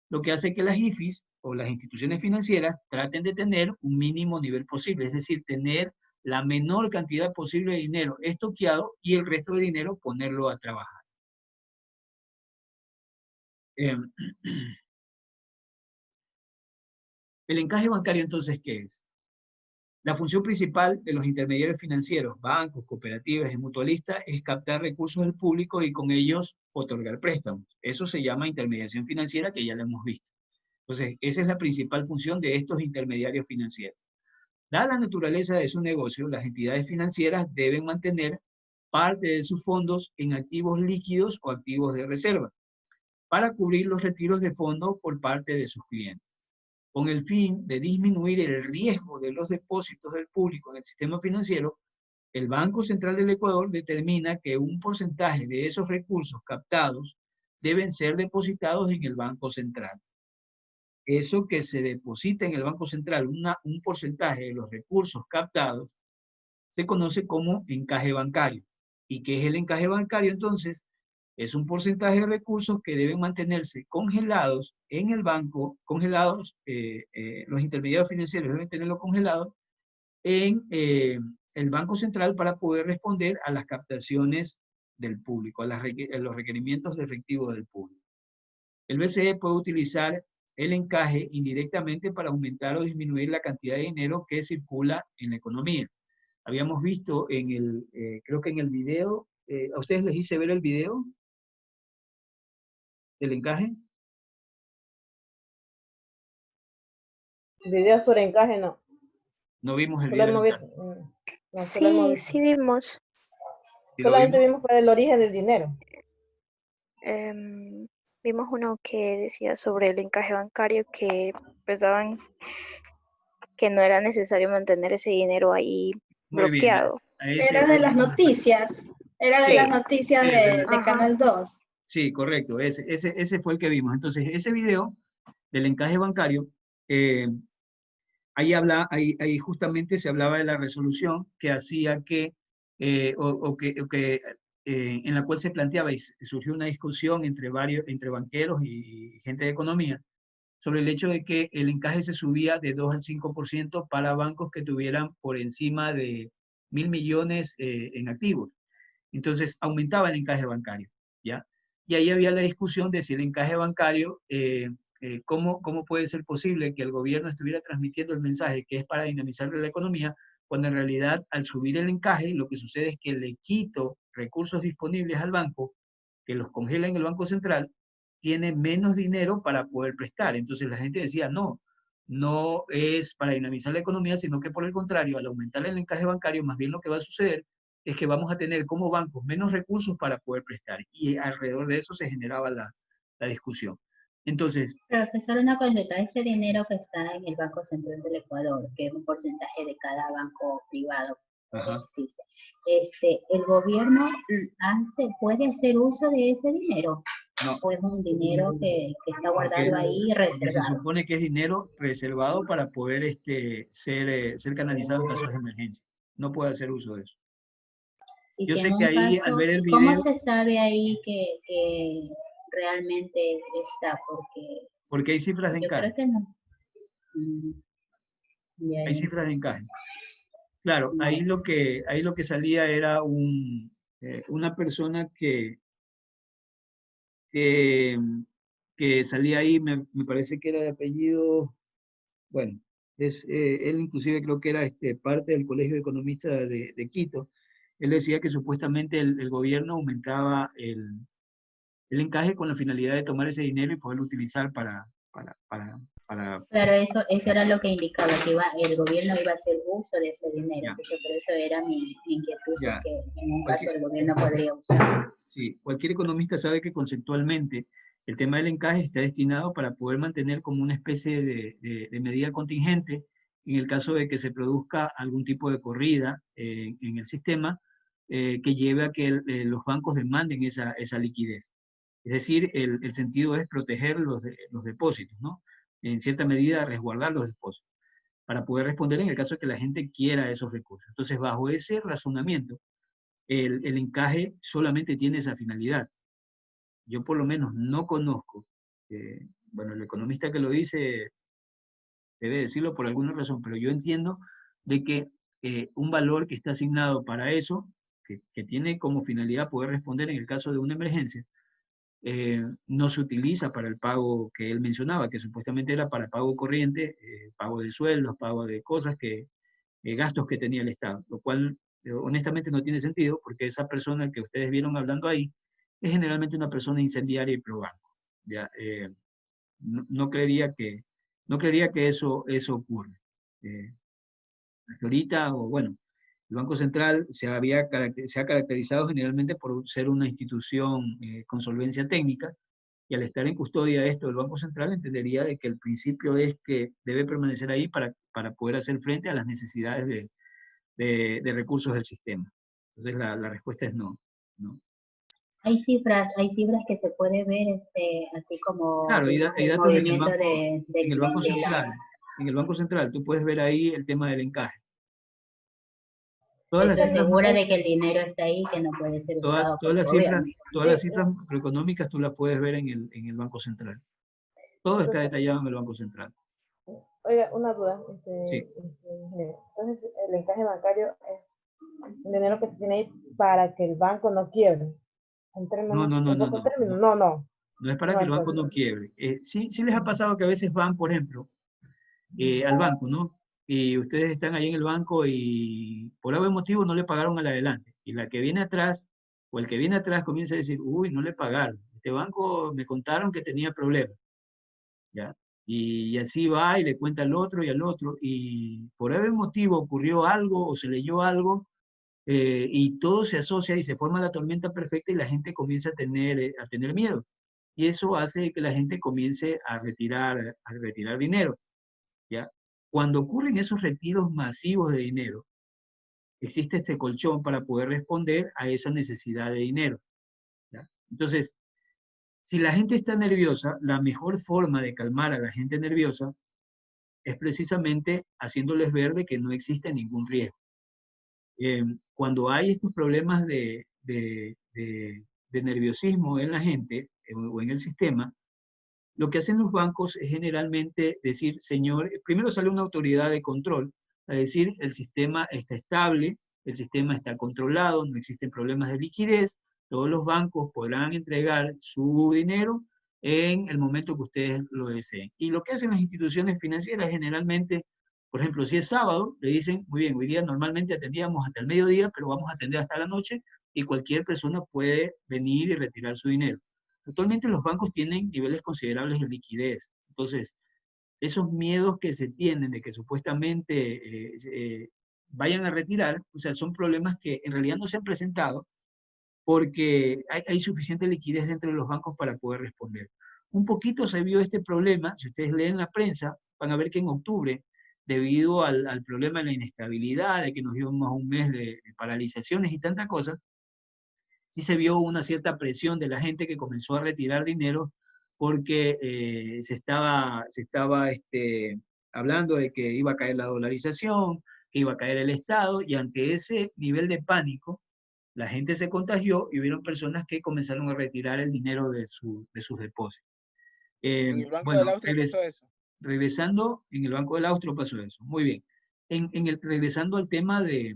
Speaker 5: Lo que hace que las IFIs o las instituciones financieras traten de tener un mínimo nivel posible, es decir, tener la menor cantidad posible de dinero estoqueado y el resto de dinero ponerlo a trabajar. El encaje bancario, entonces, ¿qué es? La función principal de los intermediarios financieros, bancos, cooperativas y mutualistas, es captar recursos del público y con ellos otorgar préstamos. Eso se llama intermediación financiera, que ya lo hemos visto. Entonces, esa es la principal función de estos intermediarios financieros. Dada la naturaleza de su negocio, las entidades financieras deben mantener parte de sus fondos en activos líquidos o activos de reserva para cubrir los retiros de fondos por parte de sus clientes. Con el fin de disminuir el riesgo de los depósitos del público en el sistema financiero, el Banco Central del Ecuador determina que un porcentaje de esos recursos captados deben ser depositados en el Banco Central. Eso que se deposita en el Banco Central, un porcentaje de los recursos captados, se conoce como encaje bancario. ¿Y qué es el encaje bancario entonces? Es un porcentaje de recursos que deben mantenerse congelados en el banco, los intermediarios financieros deben tenerlo congelado en el Banco Central para poder responder a las captaciones del público, a los requerimientos de efectivo del público. El BCE puede utilizar el encaje indirectamente para aumentar o disminuir la cantidad de dinero que circula en la economía. Habíamos visto creo que en el video, ¿a ustedes les hice ver el video del encaje?
Speaker 4: Video sobre encaje, no.
Speaker 5: No vimos el
Speaker 4: Solo
Speaker 5: video.
Speaker 4: hemos visto- no, solo hemos
Speaker 7: Sí,
Speaker 4: visto-
Speaker 7: sí vimos.
Speaker 5: ¿Sí lo
Speaker 4: Solamente
Speaker 5: vimos?
Speaker 4: vimos por el origen del dinero.
Speaker 7: Vimos uno que decía sobre el encaje bancario que pensaban que no era necesario mantener ese dinero ahí
Speaker 5: Muy bien.
Speaker 7: bloqueado.
Speaker 8: Era de las noticias. Era de
Speaker 7: Sí.
Speaker 8: las noticias
Speaker 5: Sí,
Speaker 8: de
Speaker 7: Ajá.
Speaker 8: Canal 2.
Speaker 5: Sí, correcto. Ese fue el que vimos. Entonces, ese video del encaje bancario, ahí justamente se hablaba de la resolución que hacía que, en la cual se planteaba y surgió una discusión entre banqueros y gente de economía sobre el hecho de que el encaje se subía de 2 al 5% para bancos que tuvieran por encima de 1.000 millones en activos. Entonces aumentaba el encaje bancario, ¿ya? Y ahí había la discusión de si el encaje bancario, ¿cómo puede ser posible que el gobierno estuviera transmitiendo el mensaje que es para dinamizar la economía, cuando en realidad al subir el encaje lo que sucede es que le quito recursos disponibles al banco, que los congela en el Banco Central, tiene menos dinero para poder prestar. Entonces la gente decía, no es para dinamizar la economía, sino que por el contrario, al aumentar el encaje bancario, más bien lo que va a suceder es que vamos a tener como bancos menos recursos para poder prestar. Y alrededor de eso se generaba la discusión. Entonces,
Speaker 3: Profesor, una consulta, ese dinero que está en el Banco Central del Ecuador, que es un porcentaje de cada banco privado,
Speaker 5: ajá,
Speaker 3: ¿el gobierno puede hacer uso de ese dinero?
Speaker 5: no,
Speaker 3: ¿O es un dinero que está guardado ahí
Speaker 5: porque se
Speaker 3: reservado?
Speaker 5: supone que es dinero reservado para poder ser canalizado en casos de emergencia. No puede hacer uso de eso.
Speaker 3: Y
Speaker 5: Yo
Speaker 3: si
Speaker 5: sé
Speaker 3: en
Speaker 5: que
Speaker 3: un
Speaker 5: ahí,
Speaker 3: caso,
Speaker 5: al ver el
Speaker 3: ¿cómo
Speaker 5: video,
Speaker 3: se sabe ahí que realmente está? Porque
Speaker 5: porque hay cifras de
Speaker 3: yo creo
Speaker 5: encaje.
Speaker 3: que no. Mm. Ya,
Speaker 5: Hay
Speaker 3: ya.
Speaker 5: cifras de encaje. Claro, ahí lo que salía era una persona que, que salía ahí, me parece que era de apellido, bueno, él inclusive creo que era parte del Colegio de Economistas de Quito. Él decía que supuestamente el gobierno aumentaba el encaje con la finalidad de tomar ese dinero y poderlo utilizar para
Speaker 3: Claro, eso era lo que indicaba, que el gobierno iba a hacer uso de ese dinero.
Speaker 5: ya,
Speaker 3: Entonces, por eso era mi inquietud, si es
Speaker 5: ya.
Speaker 3: que en un caso
Speaker 5: Cualquier,
Speaker 3: el gobierno podría usar.
Speaker 5: sí, cualquier economista sabe que conceptualmente el tema del encaje está destinado para poder mantener como una especie de medida contingente en el caso de que se produzca algún tipo de corrida en el sistema que lleve a que los bancos demanden esa liquidez. Es decir, el sentido es proteger los depósitos, ¿no? En cierta medida, resguardar los depósitos, para poder responder en el caso de que la gente quiera esos recursos. Entonces, bajo ese razonamiento, el encaje solamente tiene esa finalidad. Yo por lo menos no conozco, bueno, el economista que lo dice debe decirlo por alguna razón, pero yo entiendo de que un valor que está asignado para eso, que tiene como finalidad poder responder en el caso de una emergencia, no se utiliza para el pago que él mencionaba, que supuestamente era para pago corriente, pago de sueldos, pago de cosas gastos que tenía el Estado, lo cual honestamente no tiene sentido porque esa persona que ustedes vieron hablando ahí es generalmente una persona incendiaria y pro banco. ¿Ya? No creería que eso ocurre. Hasta ahorita, o bueno, el Banco Central se ha caracterizado generalmente por ser una institución con solvencia técnica, y al estar en custodia de esto, el Banco Central entendería de que el principio es que debe permanecer ahí para poder hacer frente a las necesidades de recursos del sistema. Entonces la respuesta es no, ¿no?
Speaker 3: Hay cifras que se puede ver, así como,
Speaker 5: Claro,
Speaker 3: digamos,
Speaker 5: hay
Speaker 3: el
Speaker 5: datos
Speaker 3: movimiento
Speaker 5: en el Banco
Speaker 3: de la...
Speaker 5: Central. En el Banco Central, tú puedes ver ahí el tema del encaje. Todas las
Speaker 3: Eso
Speaker 5: cifras,
Speaker 3: asegura de que el dinero está ahí, que no puede ser usado por el gobierno.
Speaker 5: todas las cifras macroeconómicas tú las puedes ver en el Banco Central. Todo está detallado en el Banco Central.
Speaker 4: Oiga, una duda.
Speaker 5: Sí.
Speaker 4: Entonces, el encaje bancario es el dinero que se tiene ahí para que el banco no quiebre. En términos,
Speaker 5: No.
Speaker 4: no.
Speaker 5: No es para
Speaker 4: No,
Speaker 5: que el banco
Speaker 4: entonces.
Speaker 5: no quiebre. Sí les ha pasado que a veces van, por ejemplo, al banco, ¿no? Y ustedes están ahí en el banco y por algún motivo no le pagaron al adelante. Y la que viene atrás, o el que viene atrás comienza a decir, uy, no le pagaron. Este banco me contaron que tenía problemas. ¿Ya? Y así va y le cuenta al otro y al otro. Y por algún motivo ocurrió algo o se leyó algo y todo se asocia y se forma la tormenta perfecta y la gente comienza a tener miedo. Y eso hace que la gente comience a retirar dinero. ¿Ya? Cuando ocurren esos retiros masivos de dinero, existe este colchón para poder responder a esa necesidad de dinero. ¿Ya? Entonces, si la gente está nerviosa, la mejor forma de calmar a la gente nerviosa es precisamente haciéndoles ver de que no existe ningún riesgo. Cuando hay estos problemas de nerviosismo en la gente o en el sistema, lo que hacen los bancos es generalmente decir, señor, primero sale una autoridad de control a decir, el sistema está estable, el sistema está controlado, no existen problemas de liquidez, todos los bancos podrán entregar su dinero en el momento que ustedes lo deseen. Y lo que hacen las instituciones financieras generalmente, por ejemplo, si es sábado, le dicen, muy bien, hoy día normalmente atendíamos hasta el mediodía, pero vamos a atender hasta la noche y cualquier persona puede venir y retirar su dinero. Actualmente los bancos tienen niveles considerables de liquidez. Entonces, esos miedos que se tienen de que supuestamente vayan a retirar, o sea, son problemas que en realidad no se han presentado porque hay suficiente liquidez dentro de los bancos para poder responder. Un poquito se vio este problema, si ustedes leen la prensa, van a ver que en octubre, debido al problema de la inestabilidad, de que nos dio más un mes de paralizaciones y tanta cosa, sí se vio una cierta presión de la gente que comenzó a retirar dinero porque se estaba hablando de que iba a caer la dolarización, que iba a caer el Estado, y ante ese nivel de pánico, la gente se contagió y hubieron personas que comenzaron a retirar el dinero de sus depósitos.
Speaker 9: En el Banco del
Speaker 5: Bueno,
Speaker 9: Austria pasó eso.
Speaker 5: regresando, en el Banco del Austro pasó eso. Muy bien. Regresando al tema de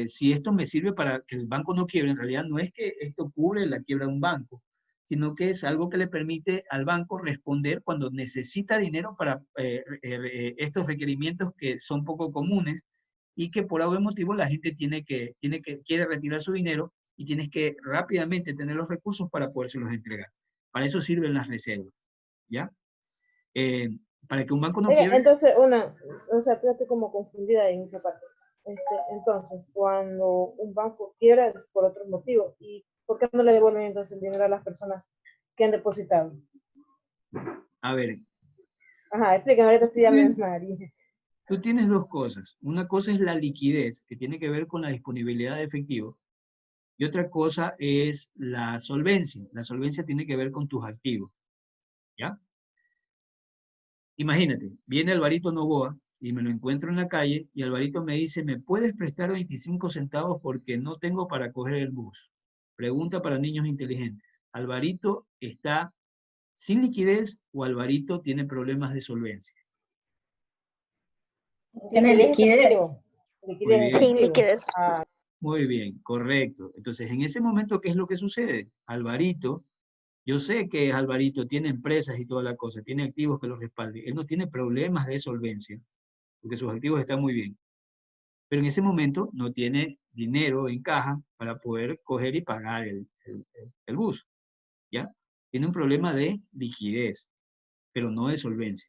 Speaker 5: si esto me sirve para que el banco no quiebre, en realidad no es que esto cubre la quiebra de un banco, sino que es algo que le permite al banco responder cuando necesita dinero para estos requerimientos que son poco comunes y que por algún motivo la gente quiere retirar su dinero y tienes que rápidamente tener los recursos para podérselos entregar. Para eso sirven las reservas, ¿ya? Para que un banco no
Speaker 4: Oye,
Speaker 5: quiebre.
Speaker 4: entonces, o sea, tú estoy como confundida en esa parte. Entonces, cuando un banco quiebra es por otros motivos, ¿y por qué no le devuelven entonces el dinero a las personas que han depositado?
Speaker 5: A ver,
Speaker 4: Ajá, explícame, ahorita sí ya me
Speaker 5: Pues,
Speaker 4: mareé.
Speaker 5: tú tienes dos cosas. Una cosa es la liquidez, que tiene que ver con la disponibilidad de efectivo, y otra cosa es la solvencia. La solvencia tiene que ver con tus activos, ¿ya? Imagínate, viene Alvarito Novoa y me lo encuentro en la calle y Alvarito me dice, ¿me puedes prestar 25 centavos porque no tengo para coger el bus? Pregunta para niños inteligentes. ¿Alvarito está sin liquidez o Alvarito tiene problemas de solvencia?
Speaker 8: Tiene liquidez.
Speaker 4: Liquidez
Speaker 5: Muy bien.
Speaker 7: Sin
Speaker 4: efectivo.
Speaker 7: liquidez.
Speaker 4: Ah,
Speaker 5: Muy bien, correcto. Entonces, en ese momento, ¿qué es lo que sucede? Alvarito, yo sé que Alvarito tiene empresas y toda la cosa, tiene activos que lo respalden. Él no tiene problemas de solvencia, porque sus activos están muy bien. Pero en ese momento no tiene dinero en caja para poder coger y pagar el bus, ¿ya? Tiene un problema de liquidez, pero no de solvencia.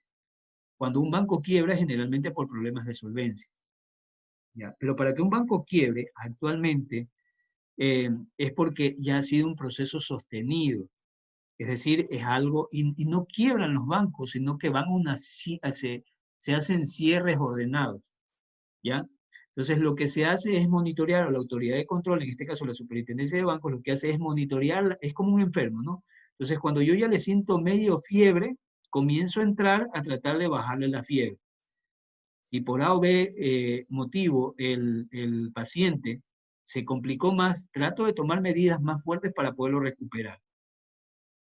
Speaker 5: Cuando un banco quiebra, es generalmente por problemas de solvencia, ¿ya? Pero para que un banco quiebre, actualmente, es porque ya ha sido un proceso sostenido. Es decir, es algo, y no quiebran los bancos, sino que van se hacen cierres ordenados, ¿ya? Entonces, lo que se hace es monitorear a la autoridad de control, en este caso la superintendencia de bancos, lo que hace es monitorear, es como un enfermo, ¿no? Entonces, cuando yo ya le siento medio fiebre, comienzo a entrar a tratar de bajarle la fiebre. Si por A o B motivo el paciente se complicó más, trato de tomar medidas más fuertes para poderlo recuperar.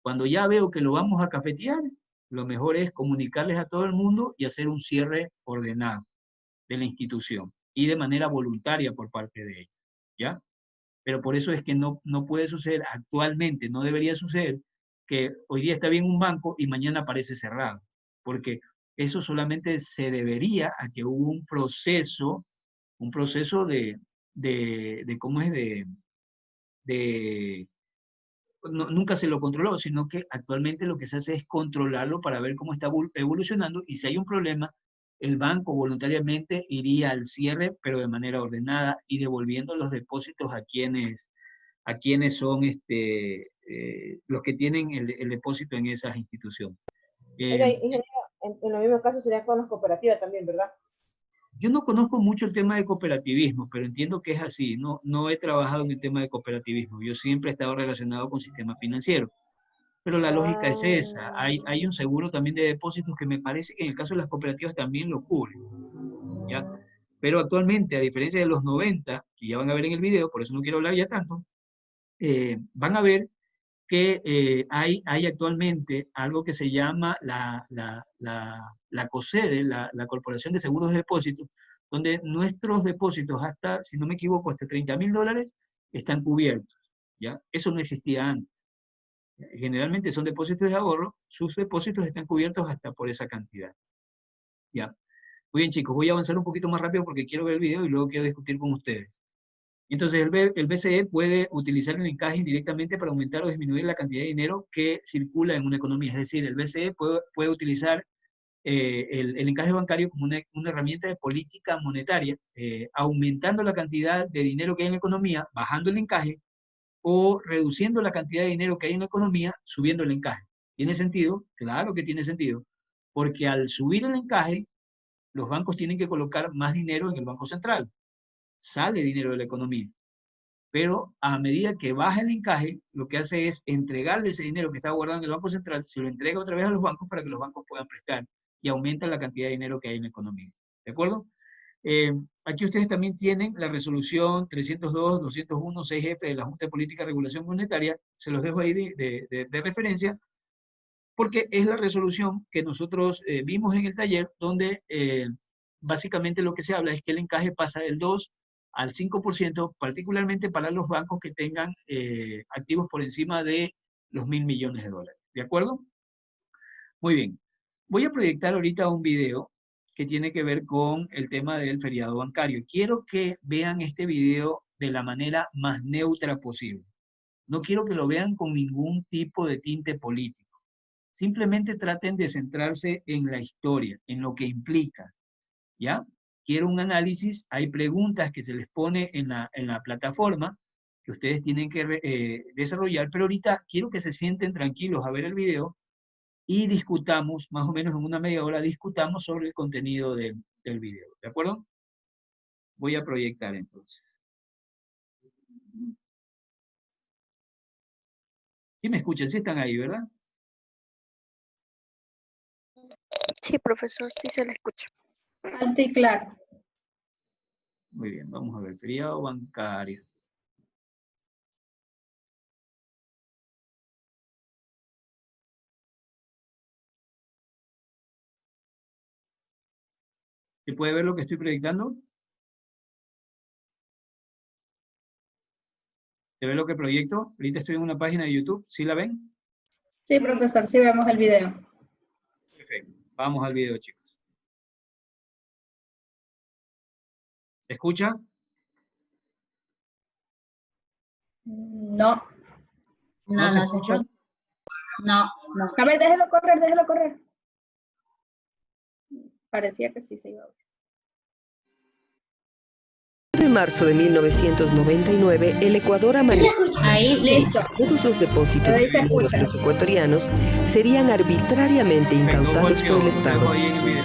Speaker 5: Cuando ya veo que lo vamos a cafetear, lo mejor es comunicarles a todo el mundo y hacer un cierre ordenado de la institución y de manera voluntaria por parte de ellos, ¿ya? Pero por eso es que no puede suceder actualmente, no debería suceder que hoy día está bien un banco y mañana aparece cerrado, porque eso solamente se debería a que hubo un proceso ¿cómo es? Nunca se lo controló, sino que actualmente lo que se hace es controlarlo para ver cómo está evolucionando y si hay un problema, el banco voluntariamente iría al cierre, pero de manera ordenada y devolviendo los depósitos a quienes son los que tienen el depósito en esas instituciones.
Speaker 4: oiga, ingeniero, en los mismos casos sería con las cooperativas también, ¿verdad?
Speaker 5: Yo no conozco mucho el tema de cooperativismo, pero entiendo que es así. No he trabajado en el tema de cooperativismo. Yo siempre he estado relacionado con sistemas financieros. Pero la lógica es esa. Hay un seguro también de depósitos que me parece que en el caso de las cooperativas también lo cubre, ¿ya? Pero actualmente, a diferencia de los 90, que ya van a ver en el video, por eso no quiero hablar ya tanto, van a ver que hay actualmente algo que se llama la COSEDE, la Corporación de Seguros de Depósitos, donde nuestros depósitos hasta, si no me equivoco, hasta $30.000 están cubiertos, ¿ya? Eso no existía antes. Generalmente son depósitos de ahorro, sus depósitos están cubiertos hasta por esa cantidad, ¿ya? Muy bien, chicos, voy a avanzar un poquito más rápido porque quiero ver el video y luego quiero discutir con ustedes. Entonces, el BCE puede utilizar el encaje indirectamente para aumentar o disminuir la cantidad de dinero que circula en una economía. Es decir, el BCE puede utilizar el encaje bancario como una herramienta de política monetaria, aumentando la cantidad de dinero que hay en la economía, bajando el encaje, o reduciendo la cantidad de dinero que hay en la economía, subiendo el encaje. ¿Tiene sentido? Claro que tiene sentido, porque al subir el encaje, los bancos tienen que colocar más dinero en el Banco Central. Sale dinero de la economía. Pero a medida que baja el encaje, lo que hace es entregarle ese dinero que está guardado en el Banco Central, se lo entrega otra vez a los bancos para que los bancos puedan prestar y aumenta la cantidad de dinero que hay en la economía. ¿De acuerdo? Aquí ustedes también tienen la resolución 302-201-6F de la Junta de Política y Regulación Monetaria, se los dejo ahí de referencia, porque es la resolución que nosotros vimos en el taller, donde básicamente lo que se habla es que el encaje pasa del 2 al 5%, particularmente para los bancos que tengan activos por encima de los 1.000 millones de dólares. ¿De acuerdo? Muy bien. Voy a proyectar ahorita un video que tiene que ver con el tema del feriado bancario. Quiero que vean este video de la manera más neutra posible. No quiero que lo vean con ningún tipo de tinte político. Simplemente traten de centrarse en la historia, en lo que implica, ¿ya? Quiero un análisis, hay preguntas que se les pone en la plataforma que ustedes tienen que desarrollar, pero ahorita quiero que se sienten tranquilos a ver el video y discutamos, más o menos en una media hora, discutamos sobre el contenido del video, ¿de acuerdo? Voy a proyectar entonces. ¿Sí me escuchan? Sí están ahí, ¿verdad?
Speaker 7: Sí, profesor, sí se le escucha.
Speaker 8: Alto y claro.
Speaker 5: Muy bien, vamos a ver, feriado bancario. ¿Se puede ver lo que estoy proyectando? ¿Se ve lo que proyecto? Ahorita estoy en una página de YouTube, ¿sí la ven?
Speaker 8: Sí, profesor, sí vemos el video.
Speaker 5: Perfecto, vamos al video, chicos. ¿Se escucha?
Speaker 8: No.
Speaker 5: ¿No se
Speaker 3: No
Speaker 5: escucha?
Speaker 3: No, no.
Speaker 8: A ver, déjelo correr, déjelo correr. Parecía que sí se iba a ver.
Speaker 9: De marzo de 1999, el Ecuador amaneció.
Speaker 3: Ahí sí.
Speaker 8: Listo.
Speaker 9: Todos los depósitos
Speaker 8: Ahí se
Speaker 9: de los
Speaker 8: escucha.
Speaker 9: ecuatorianos serían arbitrariamente incautados por el Estado.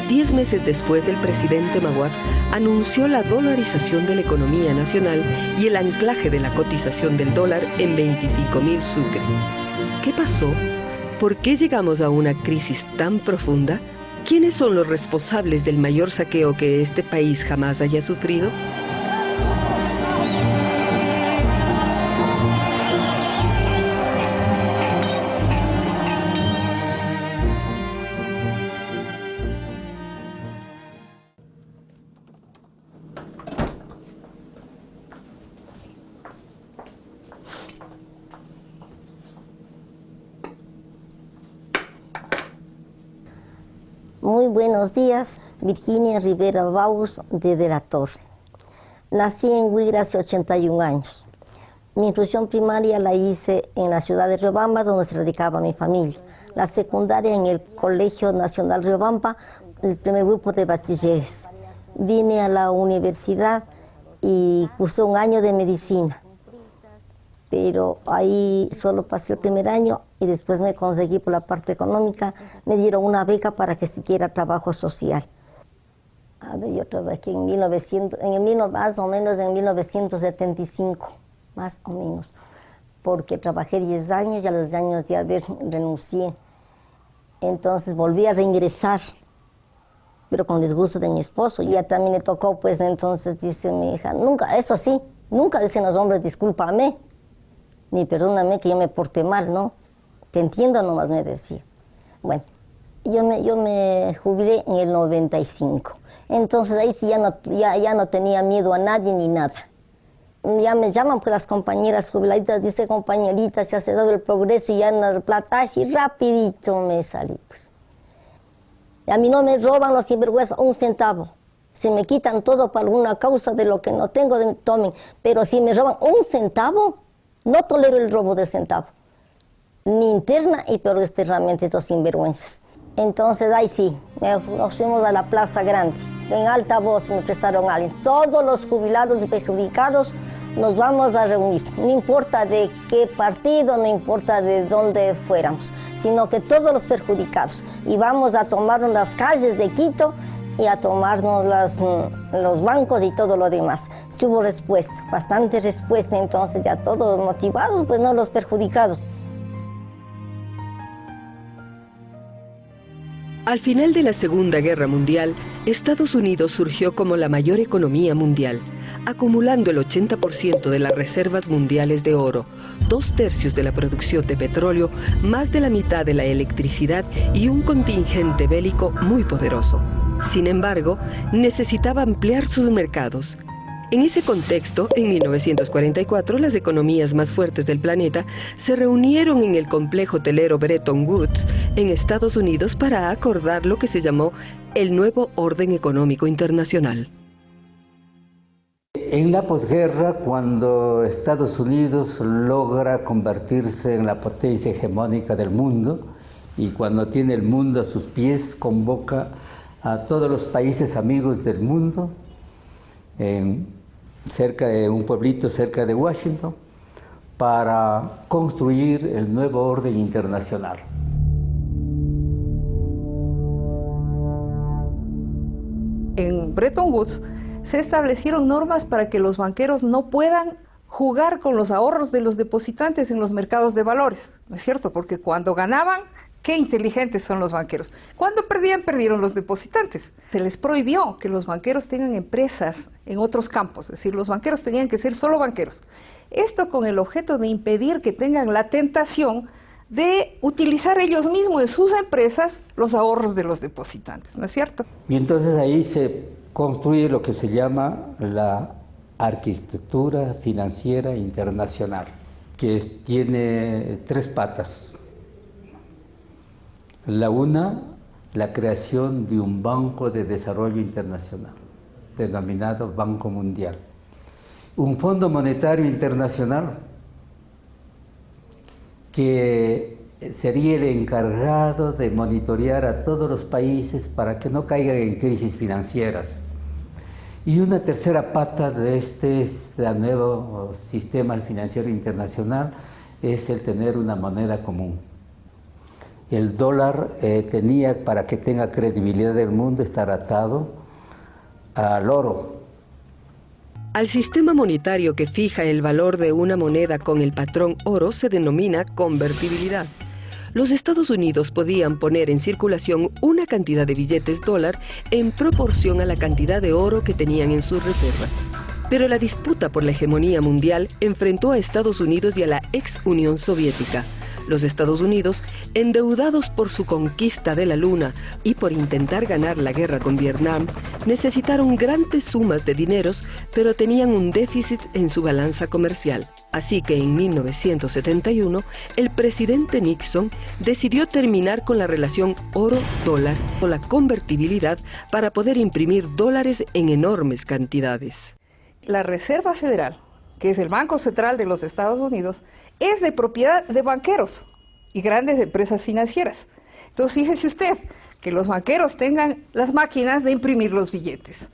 Speaker 9: 10 meses después, el presidente Maguad anunció la dolarización de la economía nacional y el anclaje de la cotización del dólar en 25.000 sucres. ¿Qué pasó? ¿Por qué llegamos a una crisis tan profunda? ¿Quiénes son los responsables del mayor saqueo que este país jamás haya sufrido?
Speaker 10: Muy buenos días, Virginia Rivera Baus de la Torre. Nací en Huira hace 81 años. Mi instrucción primaria la hice en la ciudad de Riobamba, donde se radicaba mi familia. La secundaria en el Colegio Nacional Riobamba, el primer grupo de bachilleres. Vine a la universidad y cursé un año de medicina. Pero ahí solo pasé el primer año y después me conseguí por la parte económica, me dieron una beca para que siguiera trabajo social. A ver, yo trabajé más o menos en 1975, más o menos, porque trabajé 10 años y a los años de haber renuncié. Entonces volví a reingresar, pero con disgusto de mi esposo. Y ya también le tocó, pues entonces dice mi hija, nunca, eso sí, nunca dicen los hombres, discúlpame, ni perdóname que yo me porté mal, ¿no? Te entiendo nomás, me decía. Bueno, yo me jubilé en el 95. Entonces ahí sí ya no tenía miedo a nadie ni nada. Ya me llaman pues las compañeras jubiladitas, dice compañerita, se ha dado el progreso y ya en la plata, así rapidito me salí, pues. Y a mí no me roban los sinvergüenza un centavo. Si me quitan todo por alguna causa de lo que no tengo, tomen. Pero si me roban un centavo, no tolero el robo de centavo, ni interna y peor externamente estos sinvergüenzas. Entonces ahí sí, nos fuimos a la Plaza Grande, en alta voz me prestaron a alguien. Todos los jubilados y perjudicados nos vamos a reunir, no importa de qué partido, no importa de dónde fuéramos, sino que todos los perjudicados. Y vamos a tomarnos las calles de Quito y a tomarnos los bancos y todo lo demás. Sí hubo respuesta, bastante respuesta, entonces ya todos motivados, pues no los perjudicados.
Speaker 9: Al final de la Segunda Guerra Mundial, Estados Unidos surgió como la mayor economía mundial, acumulando el 80% de las reservas mundiales de oro, 2/3 de la producción de petróleo, más de la mitad de la electricidad y un contingente bélico muy poderoso. Sin embargo, necesitaba ampliar sus mercados. En ese contexto, en 1944, las economías más fuertes del planeta se reunieron en el complejo hotelero Bretton Woods, en Estados Unidos, para acordar lo que se llamó el nuevo orden económico internacional.
Speaker 11: En la posguerra, cuando Estados Unidos logra convertirse en la potencia hegemónica del mundo y cuando tiene el mundo a sus pies, convoca a todos los países amigos del mundo, cerca de un pueblito cerca de Washington, para construir el nuevo orden internacional.
Speaker 12: En Bretton Woods se establecieron normas para que los banqueros no puedan jugar con los ahorros de los depositantes en los mercados de valores, ¿no es cierto? Porque cuando ganaban, qué inteligentes son los banqueros. Cuando perdían, perdieron los depositantes. Se les prohibió que los banqueros tengan empresas en otros campos, es decir, los banqueros tenían que ser solo banqueros. Esto con el objeto de impedir que tengan la tentación de utilizar ellos mismos en sus empresas los ahorros de los depositantes, ¿no es cierto?
Speaker 11: Y entonces ahí se construye lo que se llama la arquitectura financiera internacional, que tiene 3 patas. La una, la creación de un Banco de Desarrollo Internacional, denominado Banco Mundial. Un Fondo Monetario Internacional que sería el encargado de monitorear a todos los países para que no caigan en crisis financieras. Y una tercera pata de este nuevo sistema financiero internacional es el tener una moneda común. El dólar tenía, para que tenga credibilidad del mundo, estar atado al oro.
Speaker 9: Al sistema monetario que fija el valor de una moneda con el patrón oro se denomina convertibilidad. Los Estados Unidos podían poner en circulación una cantidad de billetes dólar en proporción a la cantidad de oro que tenían en sus reservas. Pero la disputa por la hegemonía mundial enfrentó a Estados Unidos y a la ex Unión Soviética. Los Estados Unidos, endeudados por su conquista de la Luna y por intentar ganar la guerra con Vietnam, necesitaron grandes sumas de dineros, pero tenían un déficit en su balanza comercial. Así que en 1971, el presidente Nixon decidió terminar con la relación oro-dólar o la convertibilidad para poder imprimir dólares en enormes cantidades.
Speaker 12: La Reserva Federal, que es el Banco Central de los Estados Unidos, es de propiedad de banqueros y grandes empresas financieras. Entonces, fíjese usted, que los banqueros tengan las máquinas de imprimir los billetes.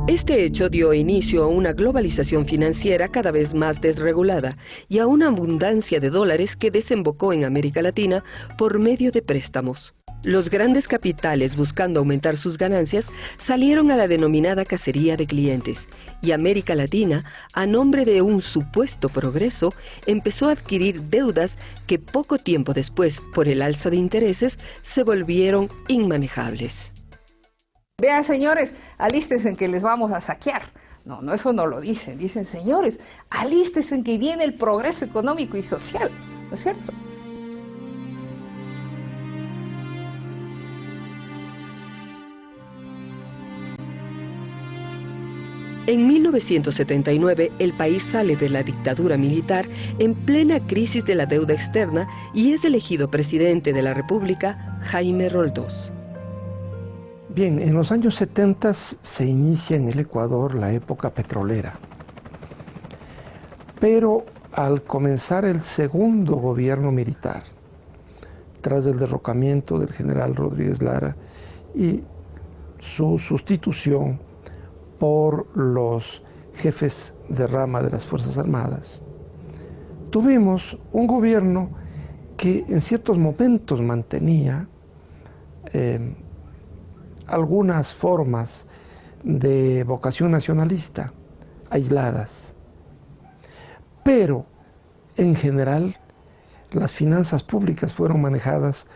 Speaker 9: Este hecho dio inicio a una globalización financiera cada vez más desregulada y a una abundancia de dólares que desembocó en América Latina por medio de préstamos. Los grandes capitales, buscando aumentar sus ganancias, salieron a la denominada cacería de clientes, y América Latina, a nombre de un supuesto progreso, empezó a adquirir deudas que poco tiempo después, por el alza de intereses, se volvieron inmanejables.
Speaker 12: Vean, señores, alístense en que les vamos a saquear. No, eso no lo dicen. Dicen, señores, alístense en que viene el progreso económico y social. ¿No es cierto?
Speaker 9: En 1979, el país sale de la dictadura militar en plena crisis de la deuda externa y es elegido presidente de la República Jaime Roldós.
Speaker 13: Bien, en los años 70 se inicia en el Ecuador la época petrolera. Pero al comenzar el segundo gobierno militar, tras el derrocamiento del general Rodríguez Lara y su sustitución por los jefes de rama de las Fuerzas Armadas, tuvimos un gobierno que en ciertos momentos mantenía algunas formas de vocación nacionalista aisladas, pero en general las finanzas públicas fueron manejadas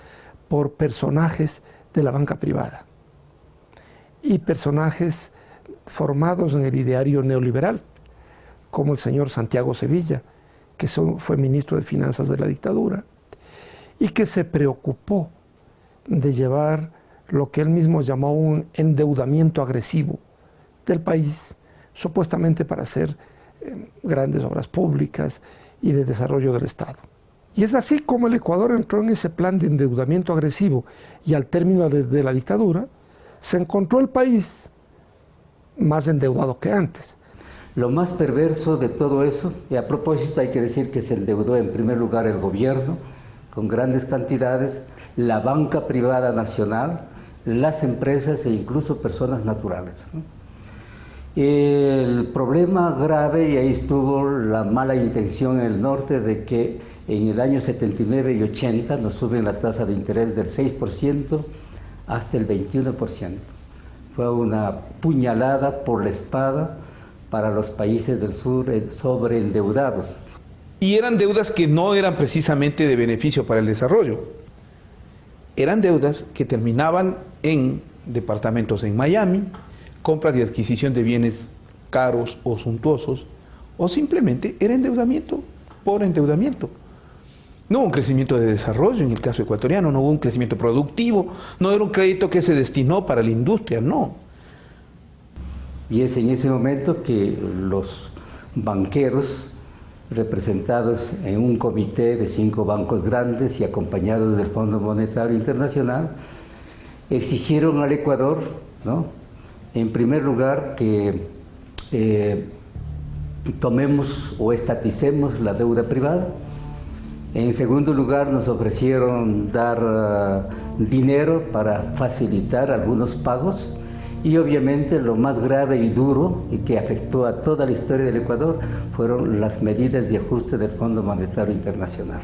Speaker 13: por personajes de la banca privada y personajes formados en el ideario neoliberal, como el señor Santiago Sevilla, que fue ministro de Finanzas de la dictadura, y que se preocupó de llevar lo que él mismo llamó un endeudamiento agresivo del país, supuestamente para hacer grandes obras públicas y de desarrollo del Estado. Y es así como el Ecuador entró en ese plan de endeudamiento agresivo y al término de la dictadura se encontró el país más endeudado que antes.
Speaker 11: Lo más perverso de todo eso, y a propósito hay que decir que se endeudó en primer lugar el gobierno con grandes cantidades, la banca privada nacional, las empresas e incluso personas naturales, ¿no? El problema grave, y ahí estuvo la mala intención en el norte, de que en el año 79 y 80 nos suben la tasa de interés del 6% hasta el 21%. Fue una puñalada por la espada para los países del sur sobreendeudados.
Speaker 1: Y eran deudas que no eran precisamente de beneficio para el desarrollo. Eran deudas que terminaban en departamentos en Miami, compra y adquisición de bienes caros o suntuosos, o simplemente era endeudamiento por endeudamiento. No hubo un crecimiento de desarrollo en el caso ecuatoriano, no hubo un crecimiento productivo, no era un crédito que se destinó para la industria, no.
Speaker 11: Y es en ese momento que los banqueros, representados en un comité de 5 bancos grandes y acompañados del Fondo Monetario Internacional, exigieron al Ecuador, ¿no?, en primer lugar, que tomemos o estaticemos la deuda privada. En segundo lugar, nos ofrecieron dar dinero para facilitar algunos pagos. Y obviamente lo más grave y duro, y que afectó a toda la historia del Ecuador, fueron las medidas de ajuste del Fondo Monetario Internacional.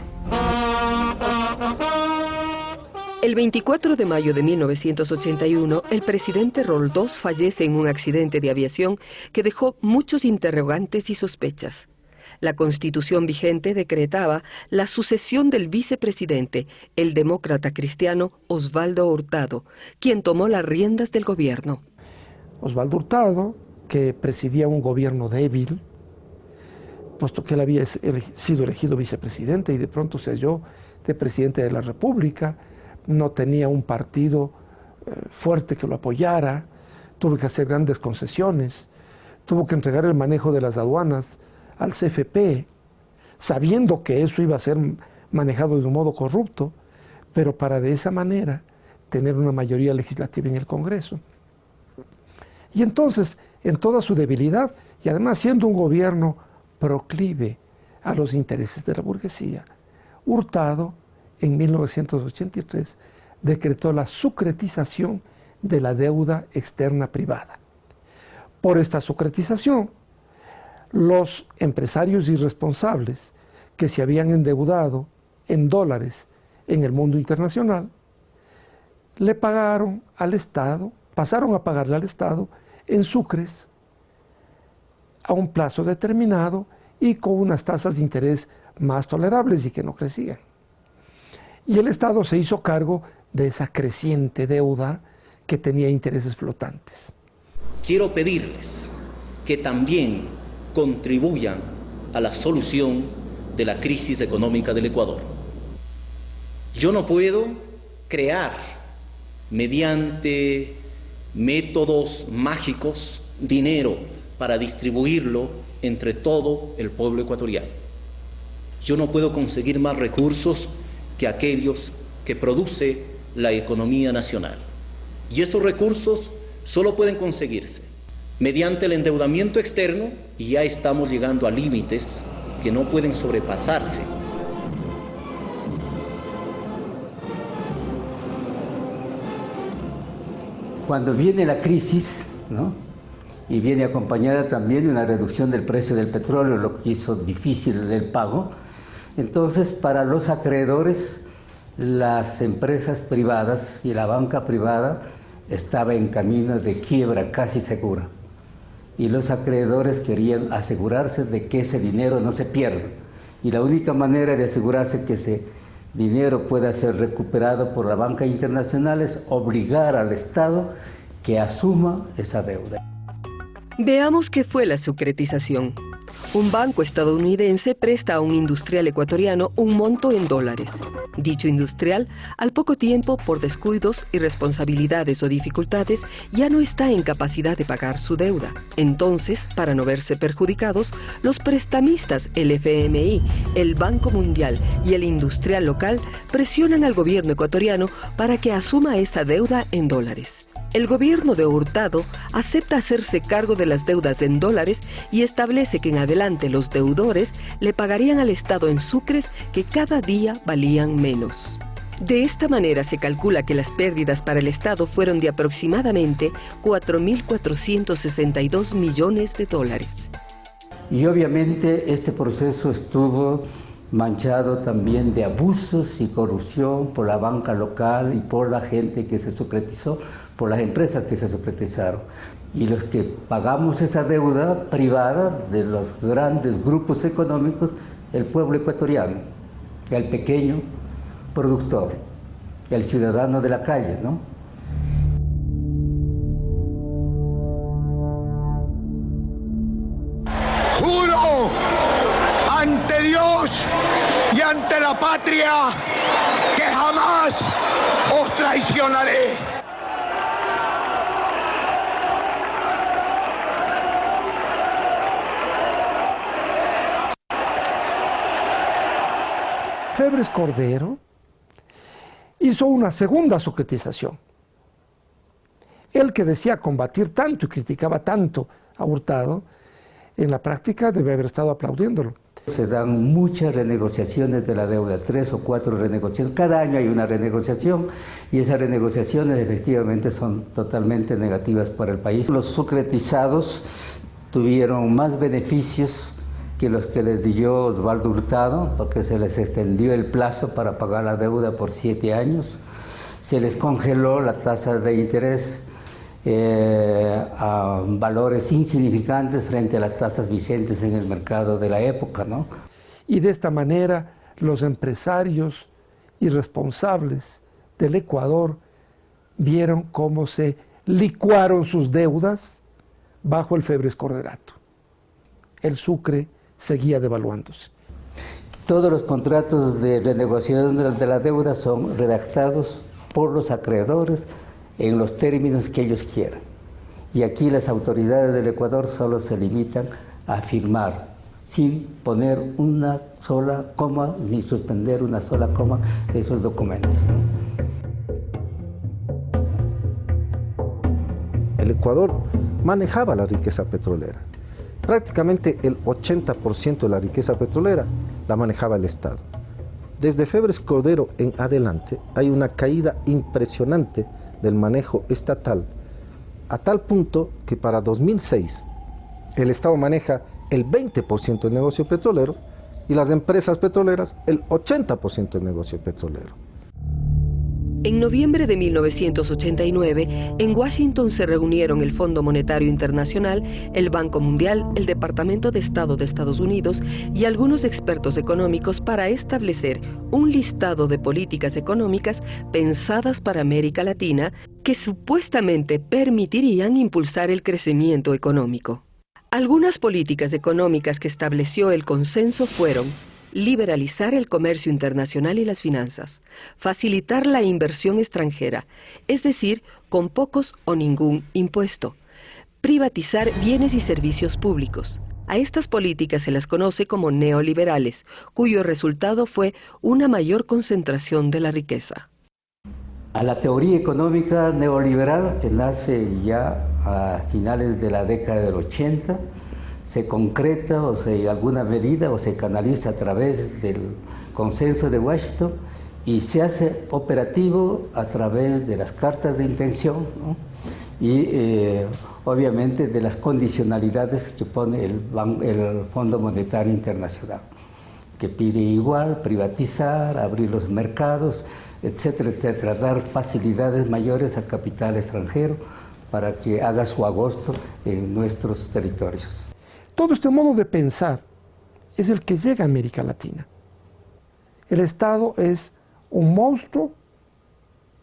Speaker 9: El 24 de mayo de 1981, el presidente Roldós fallece en un accidente de aviación que dejó muchos interrogantes y sospechas. La Constitución vigente decretaba la sucesión del vicepresidente, el demócrata cristiano Osvaldo Hurtado, quien tomó las riendas del gobierno.
Speaker 13: Osvaldo Hurtado, que presidía un gobierno débil, puesto que él había sido elegido vicepresidente y de pronto se halló de presidente de la República, no tenía un partido fuerte que lo apoyara, tuvo que hacer grandes concesiones, tuvo que entregar el manejo de las aduanas al CFP, sabiendo que eso iba a ser manejado de un modo corrupto, pero para de esa manera tener una mayoría legislativa en el Congreso. Y entonces, en toda su debilidad, y además siendo un gobierno proclive a los intereses de la burguesía, Hurtado, en 1983, decretó la sucretización de la deuda externa privada. Por esta sucretización, los empresarios irresponsables que se habían endeudado en dólares en el mundo internacional, le pagaron al Estado, pasaron a pagarle al Estado en sucres a un plazo determinado y con unas tasas de interés más tolerables y que no crecían. Y el Estado se hizo cargo de esa creciente deuda que tenía intereses flotantes.
Speaker 14: Quiero pedirles que también contribuyan a la solución de la crisis económica del Ecuador. Yo no puedo crear, mediante métodos mágicos, dinero para distribuirlo entre todo el pueblo ecuatoriano. Yo no puedo conseguir más recursos que aquellos que produce la economía nacional. Y esos recursos solo pueden conseguirse mediante el endeudamiento externo, y ya estamos llegando a límites que no pueden sobrepasarse.
Speaker 11: Cuando viene la crisis, ¿no?, y viene acompañada también de una reducción del precio del petróleo, lo que hizo difícil el pago, entonces para los acreedores, las empresas privadas y la banca privada estaba en camino de quiebra casi segura. Y los acreedores querían asegurarse de que ese dinero no se pierda. Y la única manera de asegurarse que ese dinero pueda ser recuperado por la banca internacional es obligar al Estado que asuma esa deuda.
Speaker 9: Veamos qué fue la sucretización. Un banco estadounidense presta a un industrial ecuatoriano un monto en dólares. Dicho industrial, al poco tiempo, por descuidos, irresponsabilidades o dificultades, ya no está en capacidad de pagar su deuda. Entonces, para no verse perjudicados, los prestamistas, el FMI, el Banco Mundial y el industrial local presionan al gobierno ecuatoriano para que asuma esa deuda en dólares. El gobierno de Hurtado acepta hacerse cargo de las deudas en dólares y establece que en adelante los deudores le pagarían al Estado en sucres que cada día valían menos. De esta manera se calcula que las pérdidas para el Estado fueron de aproximadamente 4.462 millones de dólares.
Speaker 11: Y obviamente este proceso estuvo manchado también de abusos y corrupción por la banca local y por la gente que se secretizó, por las empresas que se secretizaron. Y los que pagamos esa deuda privada de los grandes grupos económicos, el pueblo ecuatoriano, el pequeño productor, el ciudadano de la calle, ¿no?
Speaker 15: Juro ante Dios y ante la patria que jamás os traicionaré.
Speaker 13: Febres Cordero hizo una segunda secretización. Él que decía combatir tanto y criticaba tanto a Hurtado, en la práctica debe haber estado aplaudiéndolo.
Speaker 11: Se dan muchas renegociaciones de la deuda, 3 o 4 renegociaciones. Cada año hay una renegociación y esas renegociaciones efectivamente son totalmente negativas para el país. Los secretizados tuvieron más beneficios que los que les dio Osvaldo Hurtado, porque se les extendió el plazo para pagar la deuda por 7 años, se les congeló la tasa de interés a valores insignificantes frente a las tasas vigentes en el mercado de la época, ¿no?
Speaker 13: Y de esta manera los empresarios irresponsables del Ecuador vieron cómo se licuaron sus deudas bajo el Febres Corderato. El sucre seguía devaluándose.
Speaker 11: Todos los contratos de renegociación de la deuda son redactados por los acreedores en los términos que ellos quieran. Y aquí las autoridades del Ecuador solo se limitan a firmar, sin poner una sola coma ni suspender una sola coma de esos documentos.
Speaker 16: El Ecuador manejaba la riqueza petrolera. Prácticamente el 80% de la riqueza petrolera la manejaba el Estado. Desde Febres Cordero en adelante hay una caída impresionante del manejo estatal, a tal punto que para 2006 el Estado maneja el 20% del negocio petrolero y las empresas petroleras el 80% del negocio petrolero.
Speaker 9: En noviembre de 1989, en Washington se reunieron el Fondo Monetario Internacional, el Banco Mundial, el Departamento de Estado de Estados Unidos y algunos expertos económicos para establecer un listado de políticas económicas pensadas para América Latina que supuestamente permitirían impulsar el crecimiento económico. Algunas políticas económicas que estableció el consenso fueron: liberalizar el comercio internacional y las finanzas, facilitar la inversión extranjera, es decir, con pocos o ningún impuesto, privatizar bienes y servicios públicos. A estas políticas se las conoce como neoliberales, cuyo resultado fue una mayor concentración de la riqueza.
Speaker 11: A la teoría económica neoliberal, que nace ya a finales de la década del 80, se concreta o en alguna medida o se canaliza a través del consenso de Washington y se hace operativo a través de las cartas de intención, ¿no? Y obviamente de las condicionalidades que pone el Fondo Monetario Internacional, que pide igual privatizar, abrir los mercados, etcétera, etcétera, dar facilidades mayores al capital extranjero para que haga su agosto en nuestros territorios.
Speaker 13: Todo este modo de pensar es el que llega a América Latina. El Estado es un monstruo,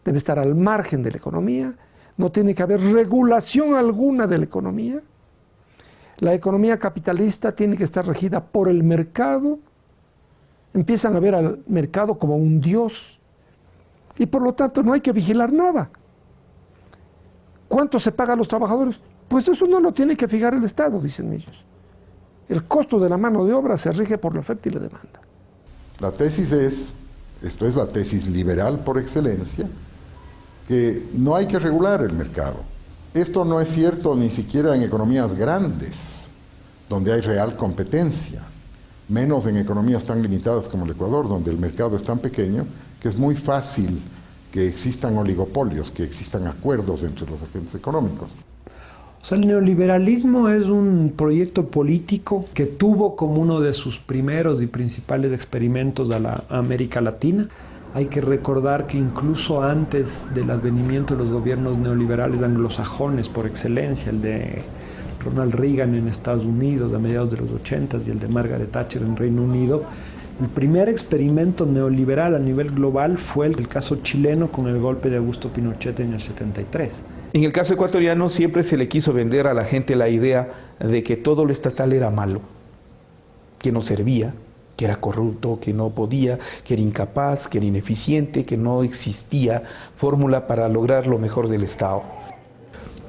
Speaker 13: debe estar al margen de la economía, no tiene que haber regulación alguna de la economía. La economía capitalista tiene que estar regida por el mercado. Empiezan a ver al mercado como un dios y por lo tanto no hay que vigilar nada. ¿Cuánto se paga a los trabajadores? Pues eso no lo tiene que fijar el Estado, dicen ellos. El costo de la mano de obra se rige por la oferta y la demanda.
Speaker 17: La tesis es, esto es la tesis liberal por excelencia, que no hay que regular el mercado. Esto no es cierto ni siquiera en economías grandes, donde hay real competencia, menos en economías tan limitadas como el Ecuador, donde el mercado es tan pequeño que es muy fácil que existan oligopolios, que existan acuerdos entre los agentes económicos.
Speaker 18: O sea, el neoliberalismo es un proyecto político que tuvo como uno de sus primeros y principales experimentos a la América Latina. Hay que recordar que incluso antes del advenimiento de los gobiernos neoliberales anglosajones por excelencia, el de Ronald Reagan en Estados Unidos a mediados de los 80 y el de Margaret Thatcher en Reino Unido, el primer experimento neoliberal a nivel global fue el caso chileno con el golpe de Augusto Pinochet en el 73.
Speaker 1: En el caso ecuatoriano siempre se le quiso vender a la gente la idea de que todo lo estatal era malo, que no servía, que era corrupto, que no podía, que era incapaz, que era ineficiente, que no existía fórmula para lograr lo mejor del Estado.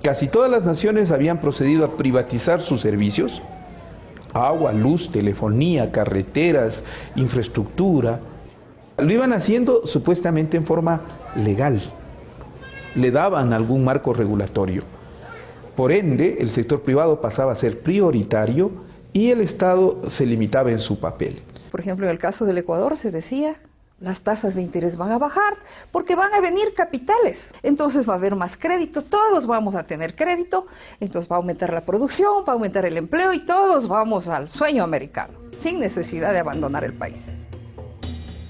Speaker 1: Casi todas las naciones habían procedido a privatizar sus servicios, agua, luz, telefonía, carreteras, infraestructura. Lo iban haciendo supuestamente en forma legal. Le daban algún marco regulatorio. Por ende, el sector privado pasaba a ser prioritario y el Estado se limitaba en su papel.
Speaker 12: Por ejemplo, en el caso del Ecuador se decía, las tasas de interés van a bajar porque van a venir capitales. Entonces va a haber más crédito, todos vamos a tener crédito, entonces va a aumentar la producción, va a aumentar el empleo y todos vamos al sueño americano, sin necesidad de abandonar el país.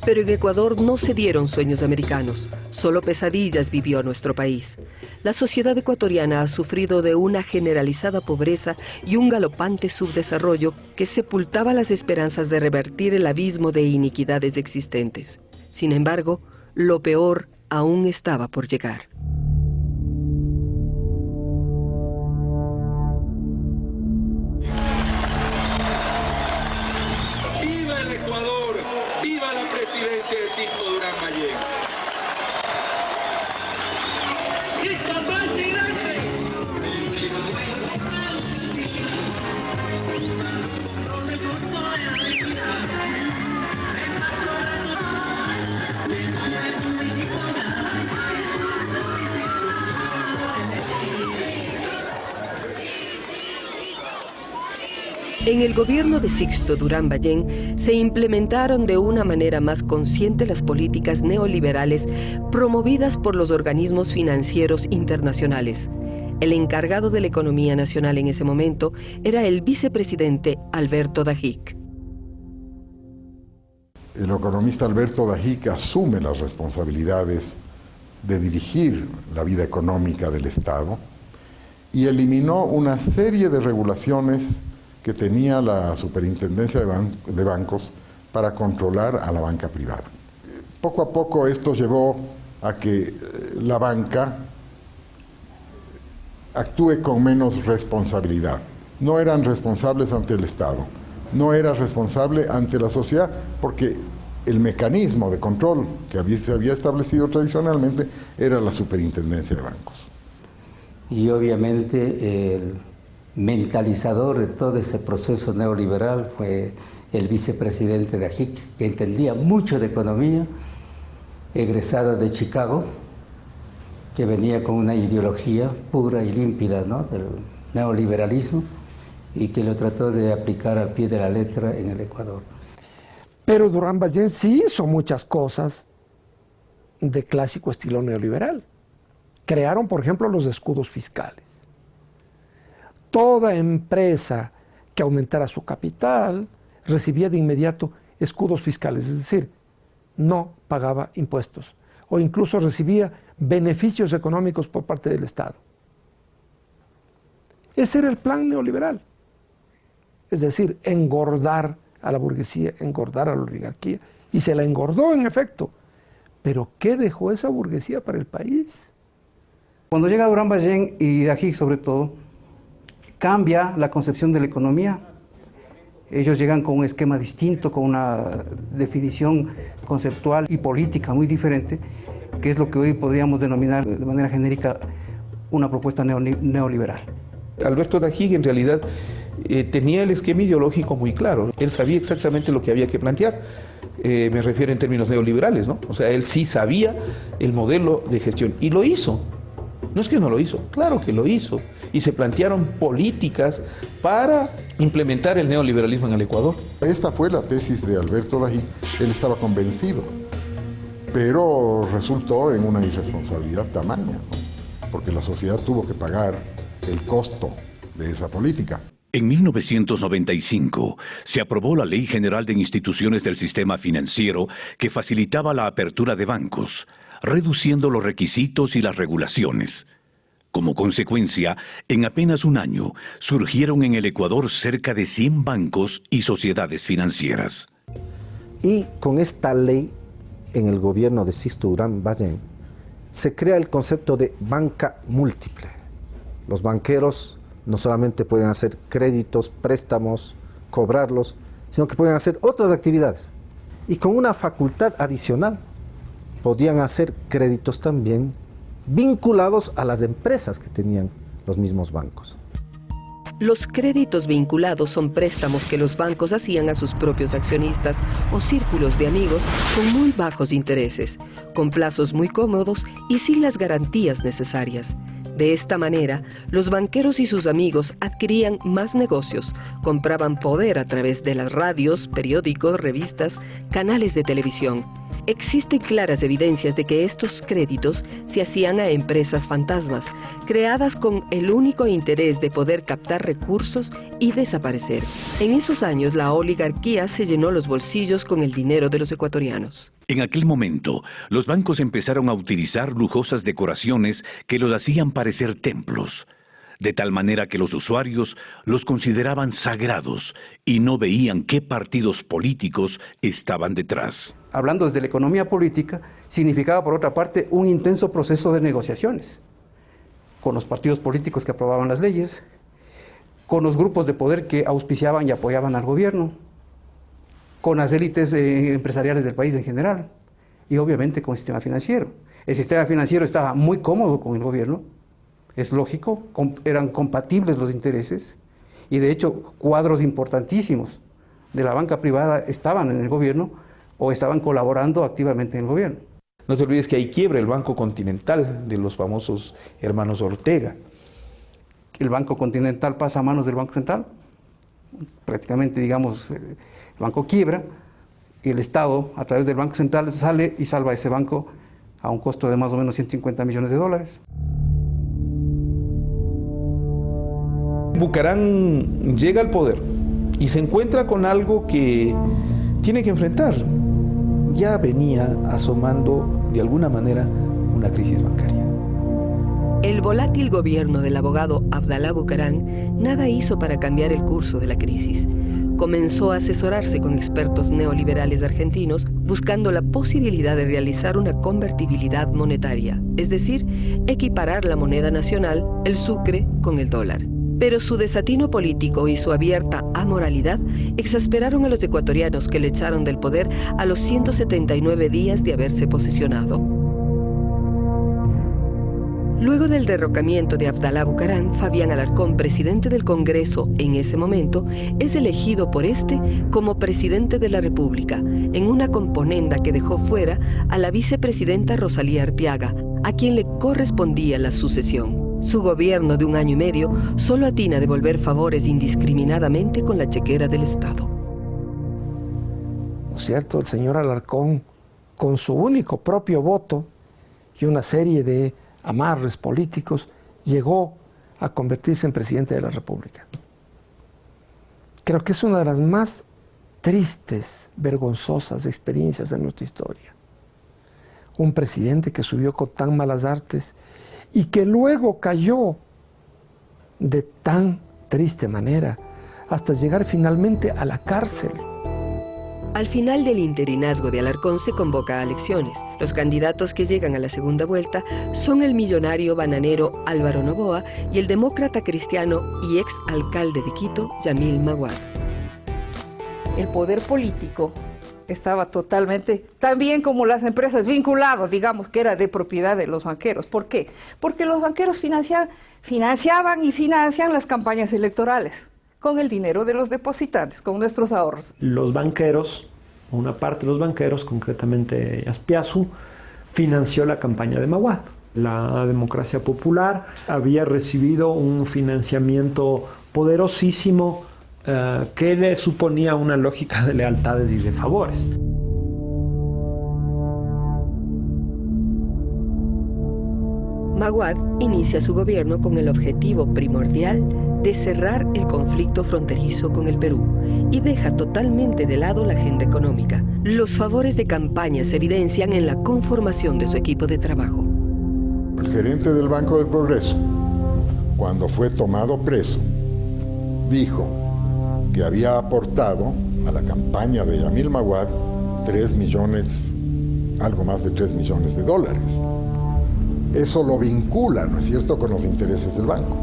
Speaker 9: Pero en Ecuador no se dieron sueños americanos, solo pesadillas vivió nuestro país. La sociedad ecuatoriana ha sufrido de una generalizada pobreza y un galopante subdesarrollo que sepultaba las esperanzas de revertir el abismo de iniquidades existentes. Sin embargo, lo peor aún estaba por llegar.
Speaker 15: ¡Viva el Ecuador! ¡Viva la presidencia de Sixto Durán Ballén!
Speaker 9: En el gobierno de Sixto Durán Ballén se implementaron de una manera más consciente las políticas neoliberales promovidas por los organismos financieros internacionales. El encargado de la economía nacional en ese momento era el vicepresidente Alberto Dajic.
Speaker 17: El economista Alberto Dajic asume las responsabilidades de dirigir la vida económica del Estado y eliminó una serie de regulaciones que tenía la superintendencia de bancos para controlar a la banca privada. Poco a poco esto llevó a que la banca actúe con menos responsabilidad. No eran responsables ante el Estado, no era responsable ante la sociedad, porque el mecanismo de control que se había establecido tradicionalmente era la superintendencia de bancos.
Speaker 11: Y obviamente el mentalizador de todo ese proceso neoliberal fue el vicepresidente Dajic, que entendía mucho de economía, egresado de Chicago, que venía con una ideología pura y límpida, ¿no?, del neoliberalismo, y que lo trató de aplicar al pie de la letra en el Ecuador.
Speaker 13: Pero Durán Ballén sí hizo muchas cosas de clásico estilo neoliberal. Crearon, por ejemplo, los escudos fiscales. Toda empresa que aumentara su capital recibía de inmediato escudos fiscales, es decir, no pagaba impuestos o incluso recibía beneficios económicos por parte del Estado. Ese era el plan neoliberal, es decir, engordar a la burguesía, engordar a la oligarquía, y se la engordó en efecto. Pero ¿qué dejó esa burguesía para el país?
Speaker 19: Cuando llega Durán Ballén y Dajic sobre todo, cambia la concepción de la economía. Ellos llegan con un esquema distinto, con una definición conceptual y política muy diferente, que es lo que hoy podríamos denominar de manera genérica una propuesta neoliberal.
Speaker 1: Alberto Tajik en realidad tenía el esquema ideológico muy claro. Él sabía exactamente lo que había que plantear. Me refiero en términos neoliberales, ¿no? O sea, él sí sabía el modelo de gestión y lo hizo. No es que no lo hizo, claro que lo hizo. Y se plantearon políticas para implementar el neoliberalismo en el Ecuador.
Speaker 17: Esta fue la tesis de Alberto Tajik. Él estaba convencido, pero resultó en una irresponsabilidad tamaña, ¿no? Porque la sociedad tuvo que pagar el costo de esa política.
Speaker 20: En 1995 se aprobó la Ley General de Instituciones del Sistema Financiero que facilitaba la apertura de bancos, reduciendo los requisitos y las regulaciones. Como consecuencia, en apenas un año surgieron en el Ecuador cerca de 100 bancos y sociedades financieras.
Speaker 16: Y con esta ley, en el gobierno de Sixto Durán Ballén, se crea el concepto de banca múltiple. Los banqueros no solamente pueden hacer créditos, préstamos, cobrarlos, sino que pueden hacer otras actividades. Y con una facultad adicional, podían hacer créditos también vinculados a las empresas que tenían los mismos bancos.
Speaker 9: Los créditos vinculados son préstamos que los bancos hacían a sus propios accionistas o círculos de amigos con muy bajos intereses, con plazos muy cómodos y sin las garantías necesarias. De esta manera, los banqueros y sus amigos adquirían más negocios, compraban poder a través de las radios, periódicos, revistas, canales de televisión. Existen claras evidencias de que estos créditos se hacían a empresas fantasmas, creadas con el único interés de poder captar recursos y desaparecer. En esos años, la oligarquía se llenó los bolsillos con el dinero de los ecuatorianos.
Speaker 20: En aquel momento, los bancos empezaron a utilizar lujosas decoraciones que los hacían parecer templos, de tal manera que los usuarios los consideraban sagrados y no veían qué partidos políticos estaban detrás.
Speaker 19: Hablando desde la economía política, significaba por otra parte un intenso proceso de negociaciones con los partidos políticos que aprobaban las leyes, con los grupos de poder que auspiciaban y apoyaban al gobierno, con las élites empresariales del país en general y obviamente con el sistema financiero. El sistema financiero estaba muy cómodo con el gobierno, es lógico, eran compatibles los intereses y de hecho cuadros importantísimos de la banca privada estaban en el gobierno o estaban colaborando activamente en el gobierno.
Speaker 1: No te olvides que ahí quiebra el Banco Continental de los famosos hermanos Ortega.
Speaker 19: El Banco Continental pasa a manos del Banco Central, prácticamente digamos el banco quiebra y el Estado a través del Banco Central sale y salva ese banco a un costo de más o menos 150 millones de dólares.
Speaker 1: Bucaram llega al poder y se encuentra con algo que tiene que enfrentar. Ya venía asomando de alguna manera una crisis bancaria.
Speaker 9: El volátil gobierno del abogado Abdalá Bucaram nada hizo para cambiar el curso de la crisis. Comenzó a asesorarse con expertos neoliberales argentinos buscando la posibilidad de realizar una convertibilidad monetaria, es decir, equiparar la moneda nacional, el sucre, con el dólar. Pero su desatino político y su abierta amoralidad exasperaron a los ecuatorianos que le echaron del poder a los 179 días de haberse posesionado. Luego del derrocamiento de Abdalá Bucaram, Fabián Alarcón, presidente del Congreso en ese momento, es elegido por este como presidente de la República, en una componenda que dejó fuera a la vicepresidenta Rosalía Arteaga, a quien le correspondía la sucesión. Su gobierno de un año y medio solo atina a devolver favores indiscriminadamente con la chequera del Estado.
Speaker 13: ¿No es cierto? El señor Alarcón, con su único propio voto y una serie de amarres políticos, llegó a convertirse en presidente de la República. Creo que es una de las más tristes, vergonzosas experiencias de nuestra historia. Un presidente que subió con tan malas artes y que luego cayó de tan triste manera hasta llegar finalmente a la cárcel.
Speaker 9: Al final del interinazgo de Alarcón se convoca a elecciones. Los candidatos que llegan a la segunda vuelta son el millonario bananero Álvaro Noboa y el demócrata cristiano y ex alcalde de Quito, Yamil Maguad.
Speaker 12: El poder político estaba totalmente, también como las empresas, vinculado, digamos, que era de propiedad de los banqueros. ¿Por qué? Porque los banqueros financiaban y financian las campañas electorales con el dinero de los depositantes, con nuestros ahorros.
Speaker 18: Los banqueros, una parte de los banqueros, concretamente Aspiazu, financió la campaña de Maguad. La democracia popular había recibido un financiamiento poderosísimo que le suponía una lógica de lealtades y de favores.
Speaker 9: Maguad inicia su gobierno con el objetivo primordial de cerrar el conflicto fronterizo con el Perú y deja totalmente de lado la agenda económica. Los favores de campaña se evidencian en la conformación de su equipo de trabajo.
Speaker 17: El gerente del Banco del Progreso, cuando fue tomado preso, dijo que había aportado a la campaña de Yamil Maguad 3 millones, algo más de 3 millones de dólares. Eso lo vincula, ¿no es cierto?, con los intereses del banco.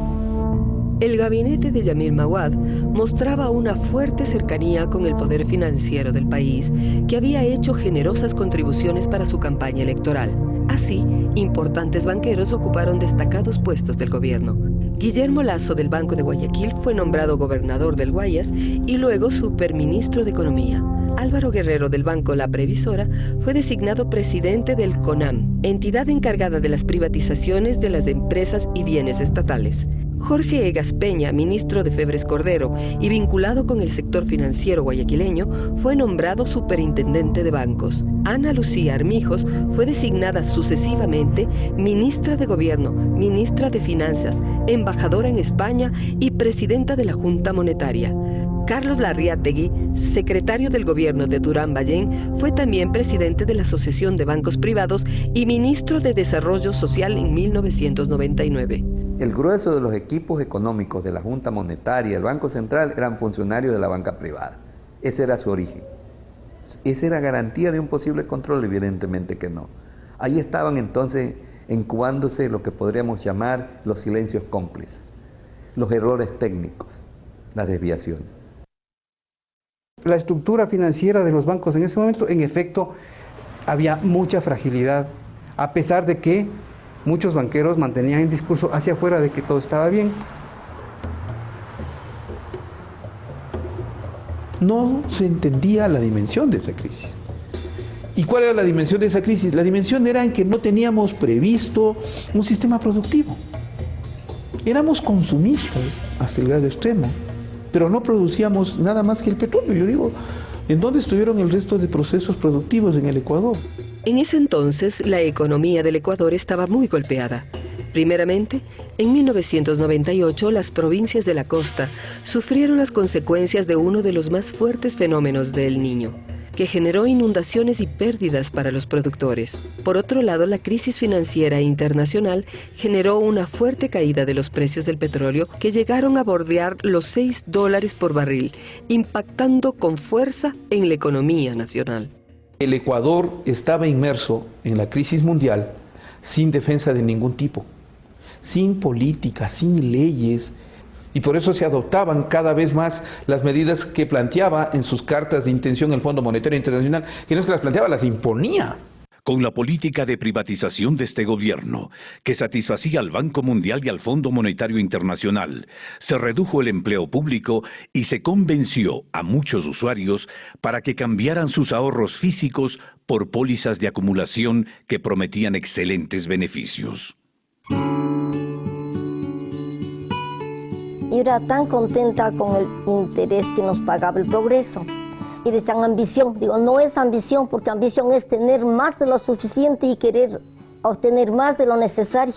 Speaker 9: El gabinete de Yamil Maguad mostraba una fuerte cercanía con el poder financiero del país, que había hecho generosas contribuciones para su campaña electoral. Así, importantes banqueros ocuparon destacados puestos del gobierno. Guillermo Lazo del Banco de Guayaquil fue nombrado gobernador del Guayas y luego superministro de Economía. Álvaro Guerrero del Banco La Previsora fue designado presidente del CONAM, entidad encargada de las privatizaciones de las empresas y bienes estatales. Jorge Egas Peña, ministro de Febres Cordero y vinculado con el sector financiero guayaquileño, fue nombrado superintendente de bancos. Ana Lucía Armijos fue designada sucesivamente ministra de Gobierno, ministra de Finanzas, embajadora en España y presidenta de la Junta Monetaria. Carlos Larriategui, secretario del gobierno de Durán Ballén, fue también presidente de la Asociación de Bancos Privados y ministro de Desarrollo Social en 1999.
Speaker 21: El grueso de los equipos económicos de la Junta Monetaria y el Banco Central eran funcionarios de la banca privada. Ese era su origen. ¿Esa era garantía de un posible control? Evidentemente que no. Ahí estaban entonces incubándose lo que podríamos llamar los silencios cómplices, los errores técnicos, las desviaciones.
Speaker 19: La estructura financiera de los bancos en ese momento, en efecto, había mucha fragilidad, a pesar de que muchos banqueros mantenían el discurso hacia afuera de que todo estaba bien.
Speaker 1: No se entendía la dimensión de esa crisis. ¿Y cuál era la dimensión de esa crisis? La dimensión era en que no teníamos previsto un sistema productivo. Éramos consumistas hasta el grado extremo, pero no producíamos nada más que el petróleo. Yo digo, ¿en dónde estuvieron el resto de procesos productivos en el Ecuador?
Speaker 9: En ese entonces, la economía del Ecuador estaba muy golpeada. Primeramente, en 1998, las provincias de la costa sufrieron las consecuencias de uno de los más fuertes fenómenos del Niño, que generó inundaciones y pérdidas para los productores. Por otro lado, la crisis financiera internacional generó una fuerte caída de los precios del petróleo que llegaron a bordear los $6 por barril, impactando con fuerza en la economía nacional.
Speaker 1: El Ecuador estaba inmerso en la crisis mundial sin defensa de ningún tipo, sin política, sin leyes, y por eso se adoptaban cada vez más las medidas que planteaba en sus cartas de intención el Fondo Monetario Internacional, que no es que las planteaba, las imponía.
Speaker 20: Con la política de privatización de este gobierno, que satisfacía al Banco Mundial y al Fondo Monetario Internacional, se redujo el empleo público y se convenció a muchos usuarios para que cambiaran sus ahorros físicos por pólizas de acumulación que prometían excelentes beneficios.
Speaker 10: Yo era tan contenta con el interés que nos pagaba el Progreso. Y decían ambición. Digo, no es ambición, porque ambición es tener más de lo suficiente y querer obtener más de lo necesario.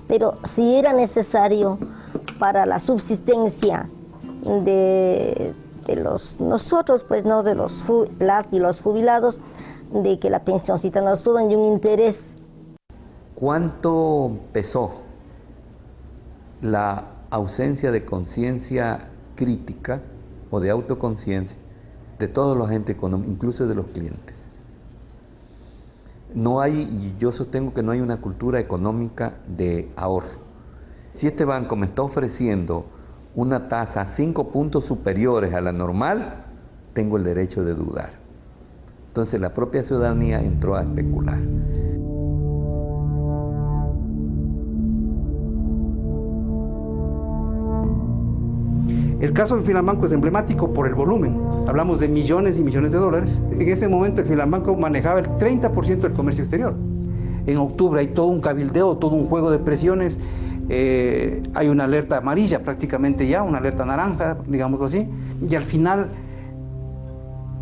Speaker 10: Pero si era necesario para la subsistencia de nosotros, pues no de las y los jubilados, de que la pensioncita nos suba y un interés.
Speaker 21: ¿Cuánto pesó la ausencia de conciencia crítica o de autoconciencia de todos los agentes económicos, incluso de los clientes. No hay, y yo sostengo que no hay una cultura económica de ahorro. Si este banco me está ofreciendo una tasa 5 puntos superiores a la normal, tengo el derecho de dudar. Entonces la propia ciudadanía entró a especular.
Speaker 19: El caso del Filambanco es emblemático por el volumen. Hablamos de millones y millones de dólares. En ese momento el Filambanco manejaba el 30% del comercio exterior. En octubre hay todo un cabildeo, todo un juego de presiones. Hay una alerta amarilla prácticamente ya, una alerta naranja, digámoslo así. Y al final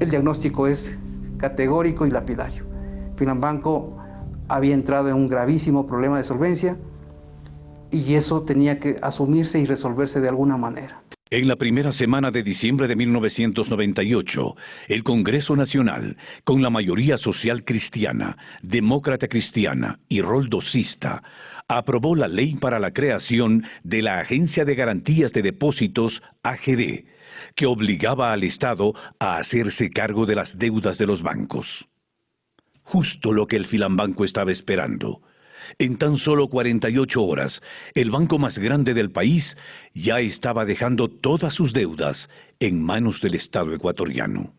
Speaker 19: el diagnóstico es categórico y lapidario. Filambanco había entrado en un gravísimo problema de solvencia y eso tenía que asumirse y resolverse de alguna manera.
Speaker 20: En la primera semana de diciembre de 1998, el Congreso Nacional, con la mayoría social cristiana, demócrata cristiana y roldosista, aprobó la ley para la creación de la Agencia de Garantías de Depósitos, AGD, que obligaba al Estado a hacerse cargo de las deudas de los bancos. Justo lo que el Filambanco estaba esperando. En tan solo 48 horas, el banco más grande del país ya estaba dejando todas sus deudas en manos del Estado ecuatoriano.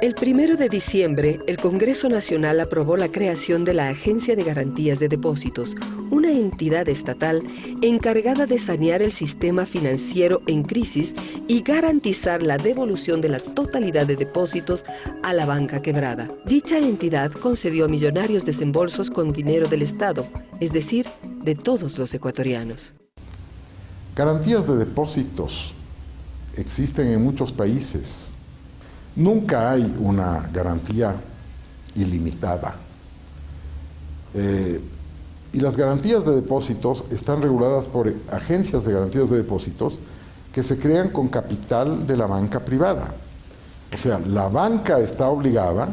Speaker 9: El 1 de diciembre, el Congreso Nacional aprobó la creación de la Agencia de Garantías de Depósitos, una entidad estatal encargada de sanear el sistema financiero en crisis y garantizar la devolución de la totalidad de depósitos a la banca quebrada. Dicha entidad concedió a millonarios desembolsos con dinero del Estado, es decir, de todos los ecuatorianos.
Speaker 17: Garantías de depósitos existen en muchos países. Nunca hay una garantía ilimitada. Y las garantías de depósitos están reguladas por agencias de garantías de depósitos que se crean con capital de la banca privada. O sea, la banca está obligada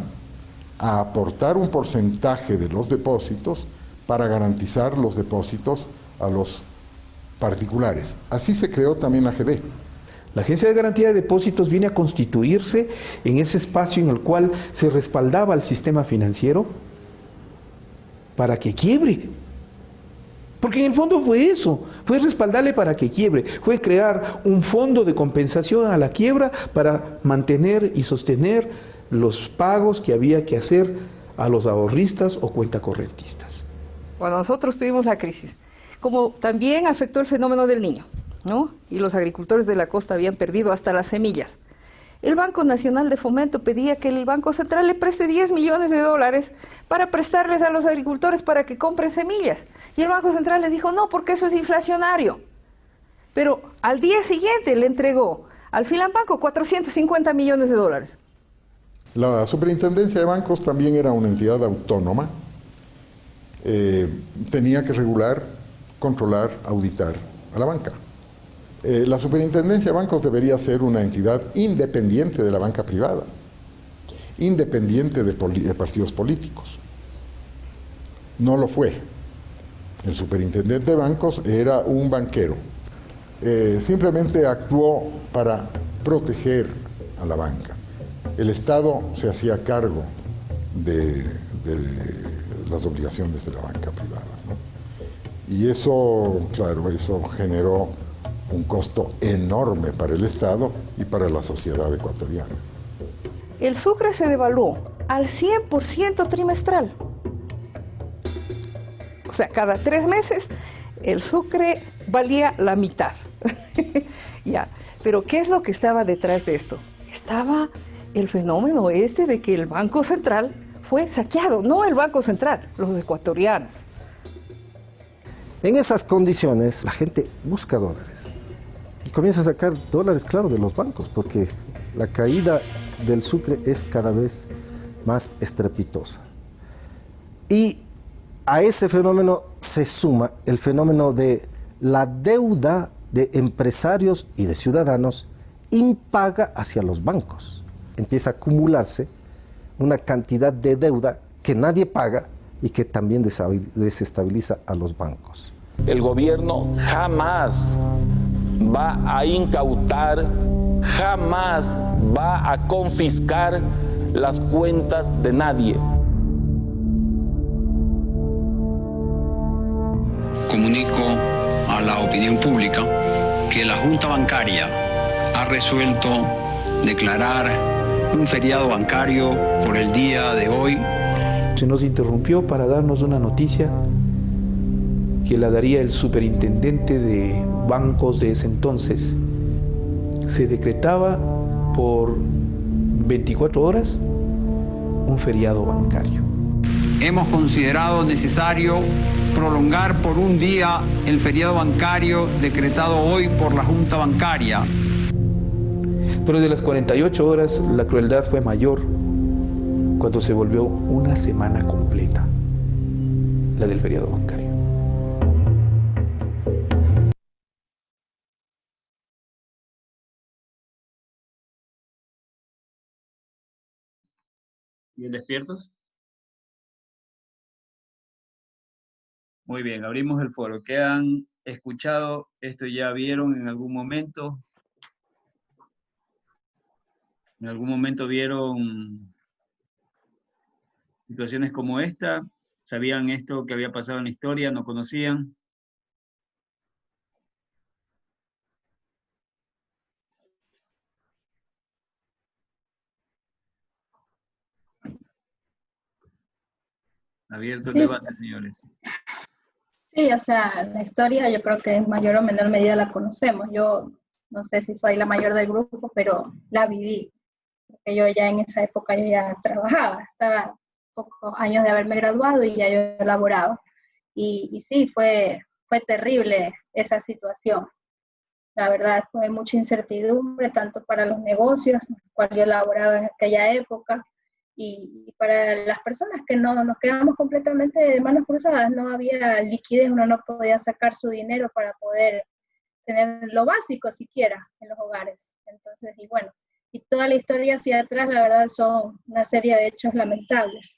Speaker 17: a aportar un porcentaje de los depósitos para garantizar los depósitos a los particulares. Así se creó también la AGD.
Speaker 1: La Agencia de Garantía de Depósitos viene a constituirse en ese espacio en el cual se respaldaba al sistema financiero para que quiebre. Porque en el fondo fue eso, fue respaldarle para que quiebre, fue crear un fondo de compensación a la quiebra para mantener y sostener los pagos que había que hacer a los ahorristas o cuentacorrentistas.
Speaker 12: Cuando nosotros tuvimos la crisis, como también afectó el fenómeno del Niño, ¿no? Y los agricultores de la costa habían perdido hasta las semillas. El Banco Nacional de Fomento pedía que el Banco Central le preste 10 millones de dólares para prestarles a los agricultores para que compren semillas. Y el Banco Central les dijo, no, porque eso es inflacionario. Pero al día siguiente le entregó al Filambanco 450 millones de dólares.
Speaker 17: La Superintendencia de Bancos también era una entidad autónoma. Tenía que regular, controlar, auditar a la banca. La Superintendencia de Bancos debería ser una entidad independiente de la banca privada, independiente de partidos políticos. No lo fue. El superintendente de bancos era un banquero. Simplemente actuó para proteger a la banca. El Estado se hacía cargo de las obligaciones de la banca privada, ¿no? Y eso, claro, eso generó un costo enorme para el Estado y para la sociedad ecuatoriana.
Speaker 12: El sucre se devaluó al 100% trimestral. O sea, cada 3 meses el sucre valía la mitad. Ya. Pero ¿qué es lo que estaba detrás de esto? Estaba el fenómeno de que el Banco Central fue saqueado, no el Banco Central, los ecuatorianos.
Speaker 16: En esas condiciones, la gente busca dólares y comienza a sacar dólares, claro, de los bancos, porque la caída del sucre es cada vez más estrepitosa. Y a ese fenómeno se suma el fenómeno de la deuda de empresarios y de ciudadanos impaga hacia los bancos. Empieza a acumularse una cantidad de deuda que nadie paga y que también desestabiliza a los bancos.
Speaker 2: El gobierno jamás va a incautar jamás va a confiscar las cuentas de nadie.
Speaker 22: Comunico a la opinión pública que la Junta Bancaria ha resuelto declarar un feriado bancario por el día de hoy.
Speaker 1: Se nos interrumpió para darnos una noticia que la daría el superintendente de bancos de ese entonces. Se decretaba por 24 horas un feriado bancario.
Speaker 22: Hemos considerado necesario prolongar por un día el feriado bancario decretado hoy por la Junta Bancaria.
Speaker 1: Pero de las 48 horas la crueldad fue mayor cuando se volvió una semana completa, la del feriado bancario.
Speaker 5: ¿Bien despiertos? Muy bien, abrimos el foro. ¿Qué han escuchado? ¿Esto ya vieron en algún momento? ¿En algún momento vieron situaciones como esta? ¿Sabían esto que había pasado en la historia? ¿No conocían? Abierto el
Speaker 8: Sí.
Speaker 5: debate, señores.
Speaker 8: Sí, o sea, la historia yo creo que en mayor o menor medida la conocemos. Yo no sé si soy la mayor del grupo, pero la viví. Porque yo ya en esa época yo ya trabajaba, estaba pocos años de haberme graduado y ya yo laboraba. Y sí, fue terrible esa situación. La verdad, fue mucha incertidumbre, tanto para los negocios, en los cuales yo laboraba en aquella época, y para las personas que no nos quedamos completamente de manos cruzadas, no había liquidez, uno no podía sacar su dinero para poder tener lo básico siquiera en los hogares. Entonces, y bueno, y toda la historia hacia atrás, la verdad, son una serie de hechos lamentables,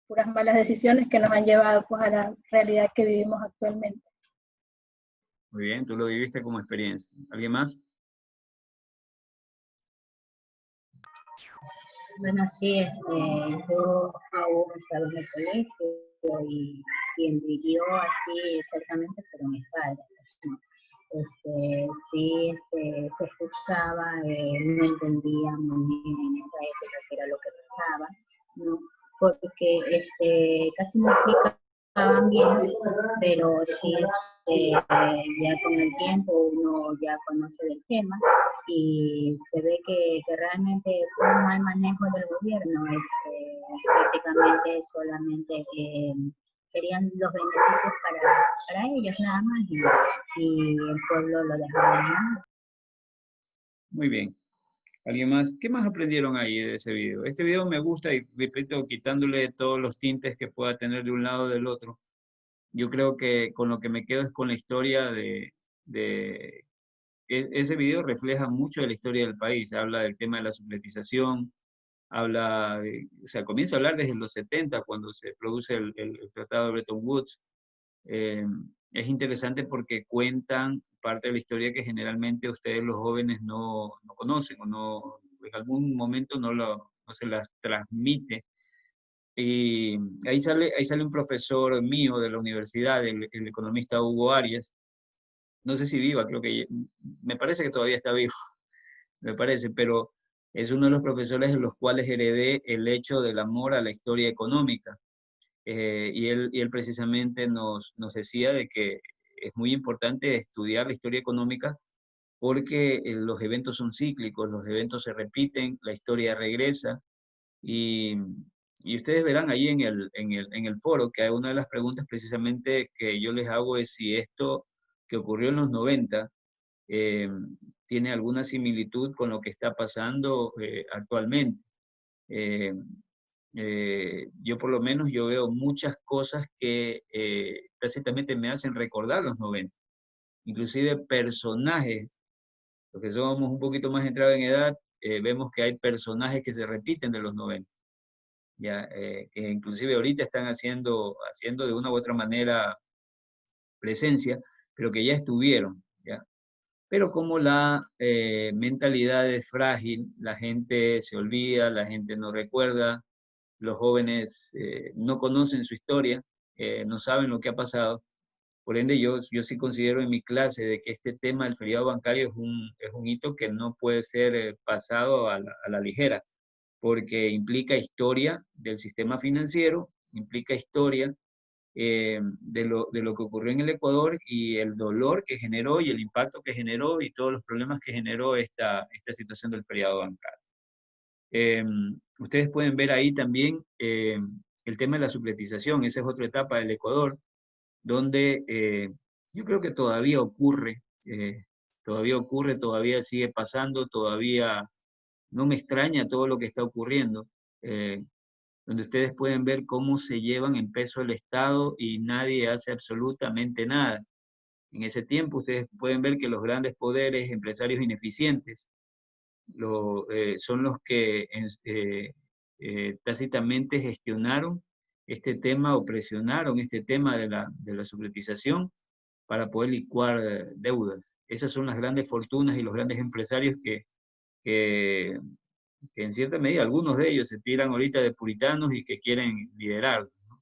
Speaker 8: puras malas decisiones que nos han llevado pues a la realidad que vivimos actualmente.
Speaker 5: Muy bien, tú lo viviste como experiencia. ¿Alguien más?
Speaker 3: Bueno, sí, yo aún estaba en el colegio y quien vivió así exactamente fueron mis padres, ¿no? Sí, se escuchaba, no entendía muy bien en esa época qué era lo que pasaba, ¿no? Porque casi no explicaban bien, pero sí, ya con el tiempo uno ya conoce del tema y se ve que realmente fue un mal manejo del gobierno, prácticamente solamente querían los beneficios para ellos nada más y el pueblo lo dejaba de lado.
Speaker 5: Muy bien. ¿Alguien más? ¿Qué más aprendieron ahí de ese video? Este video me gusta y repito, quitándole todos los tintes que pueda tener de un lado o del otro. Yo creo que con lo que me quedo es con la historia ese video refleja mucho de la historia del país. Habla del tema de la subletización, o sea, comienza a hablar desde los 70, cuando se produce el Tratado de Bretton Woods. Es interesante porque cuentan parte de la historia que generalmente ustedes los jóvenes no conocen o en algún momento no se las transmite. Y ahí sale un profesor mío de la universidad, el economista Hugo Arias. No sé si viva, me parece que todavía está vivo, me parece, pero es uno de los profesores de los cuales heredé el hecho del amor a la historia económica. Y él precisamente nos decía de que es muy importante estudiar la historia económica porque los eventos son cíclicos, los eventos se repiten, la historia regresa, y ustedes verán ahí en el foro que hay una de las preguntas precisamente que yo les hago es si esto que ocurrió en los 90 tiene alguna similitud con lo que está pasando actualmente. Yo por lo menos yo veo muchas cosas que precisamente me hacen recordar los 90. Inclusive personajes, los que somos un poquito más entrados en edad, vemos que hay personajes que se repiten de los 90. Ya, que inclusive ahorita están haciendo de una u otra manera presencia, pero que ya estuvieron. ¿Ya? pero como la mentalidad es frágil, la gente se olvida, la gente no recuerda, los jóvenes no conocen su historia, no saben lo que ha pasado. Por ende, yo sí considero en mi clase de que este tema del feriado bancario es un hito que no puede ser pasado a la ligera, porque implica historia del sistema financiero, implica historia de lo que ocurrió en el Ecuador y el dolor que generó y el impacto que generó y todos los problemas que generó esta situación del feriado bancario. Ustedes pueden ver ahí también el tema de la supletización, esa es otra etapa del Ecuador, donde yo creo que todavía ocurre, todavía sigue pasando, todavía no me extraña todo lo que está ocurriendo, donde ustedes pueden ver cómo se llevan en peso el Estado y nadie hace absolutamente nada. En ese tiempo ustedes pueden ver que los grandes poderes, empresarios ineficientes, son los que tácitamente gestionaron este tema o presionaron este tema de la supletización para poder licuar deudas. Esas son las grandes fortunas y los grandes empresarios que en cierta medida algunos de ellos se tiran ahorita de puritanos y que quieren liderar, ¿no?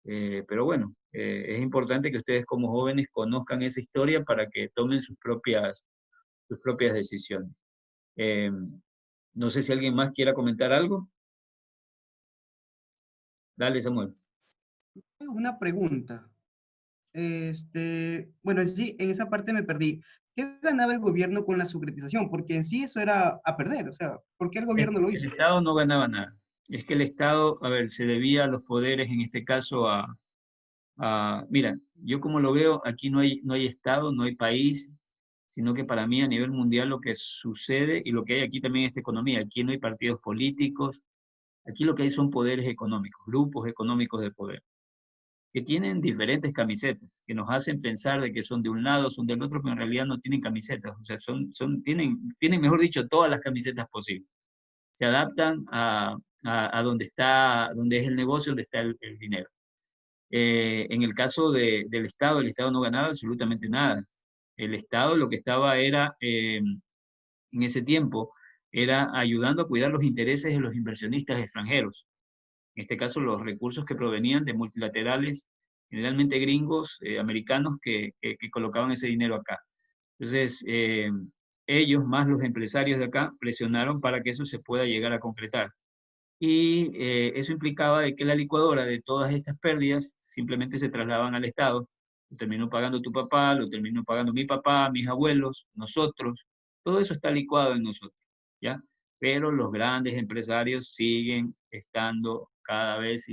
Speaker 5: Pero bueno, es importante que ustedes como jóvenes conozcan esa historia para que tomen sus propias decisiones. No sé si alguien más quiera comentar algo. Dale, Samuel.
Speaker 4: Una pregunta. Bueno, sí, en esa parte me perdí. ¿Qué ganaba el gobierno con la sucretización? Porque en sí eso era a perder, o sea, ¿por qué el gobierno lo hizo?
Speaker 5: El Estado no ganaba nada. Es que el Estado, a ver, se debía a los poderes, en este caso mira, yo como lo veo, aquí no hay Estado, no hay país, sino que para mí a nivel mundial lo que sucede y lo que hay aquí también es esta economía. Aquí no hay partidos políticos, aquí lo que hay son poderes económicos, grupos económicos de poder, que tienen diferentes camisetas, que nos hacen pensar de que son de un lado, son del otro, pero en realidad no tienen camisetas, o sea, tienen, mejor dicho, todas las camisetas posibles. Se adaptan a donde es el negocio, donde está el dinero. En el caso del Estado, el Estado no ganaba absolutamente nada. El Estado lo que estaba era, en ese tiempo, era ayudando a cuidar los intereses de los inversionistas extranjeros. En este caso, los recursos que provenían de multilaterales, generalmente gringos, americanos, que colocaban ese dinero acá. Entonces, ellos, más los empresarios de acá, presionaron para que eso se pueda llegar a concretar. Y eso implicaba de que la licuadora de todas estas pérdidas simplemente se trasladaban al Estado. Lo terminó pagando tu papá, lo terminó pagando mi papá, mis abuelos, nosotros. Todo eso está licuado en nosotros, ¿ya? Pero los grandes empresarios siguen estando cada vez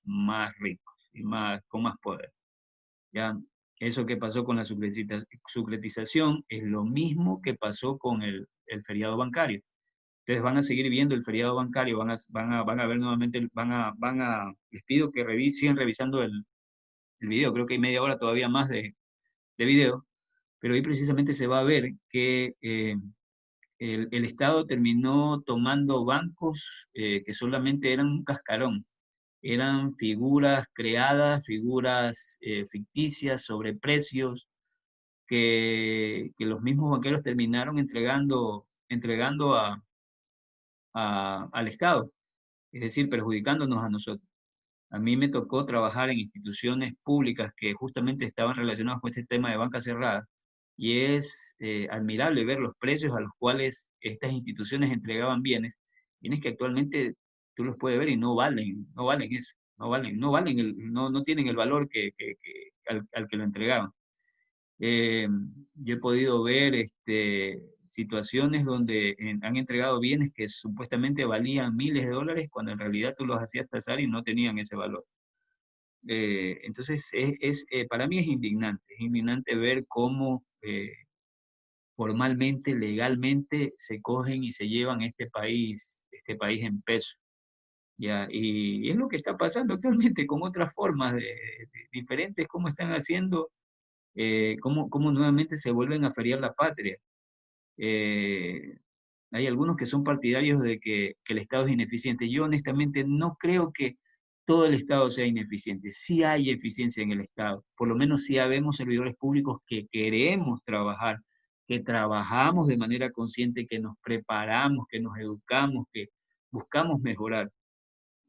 Speaker 5: más ricos y con más poder, ¿ya? Eso que pasó con la sucretización es lo mismo que pasó con el feriado bancario. Ustedes van a seguir viendo el feriado bancario, van a ver nuevamente, les pido que sigan revisando el video, creo que hay media hora todavía más de video, pero ahí precisamente se va a ver que el Estado terminó tomando bancos que solamente eran un cascarón, eran figuras creadas, figuras ficticias sobre precios que los mismos banqueros terminaron entregando al Estado, es decir, perjudicándonos a nosotros. A mí me tocó trabajar en instituciones públicas que justamente estaban relacionadas con este tema de banca cerrada, y es admirable ver los precios a los cuales estas instituciones entregaban bienes que actualmente tú los puedes ver y no valen eso, no tienen el valor al que lo entregaban. Yo he podido ver situaciones donde han entregado bienes que supuestamente valían miles de dólares cuando en realidad tú los hacías tasar y no tenían ese valor. Entonces, para mí es indignante ver cómo formalmente, legalmente se cogen y se llevan este país en peso. ¿Ya? Y es lo que está pasando actualmente con otras formas diferentes, cómo están haciendo, cómo nuevamente se vuelven a feriar la patria. Hay algunos que son partidarios de que el Estado es ineficiente. Yo honestamente no creo que todo el Estado sea ineficiente. Sí hay eficiencia en el Estado. Por lo menos sí habemos servidores públicos que queremos trabajar, que trabajamos de manera consciente, que nos preparamos, que nos educamos, que buscamos mejorar.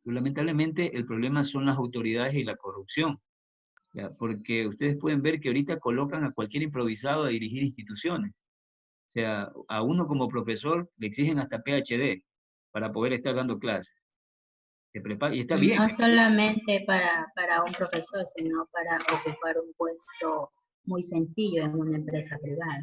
Speaker 5: Pero lamentablemente el problema son las autoridades y la corrupción, ¿ya? Porque ustedes pueden ver que ahorita colocan a cualquier improvisado a dirigir instituciones. O sea, a uno como profesor le exigen hasta PhD para poder estar dando clases. Y está bien.
Speaker 3: No solamente para un profesor, sino para ocupar un puesto muy sencillo en una empresa privada.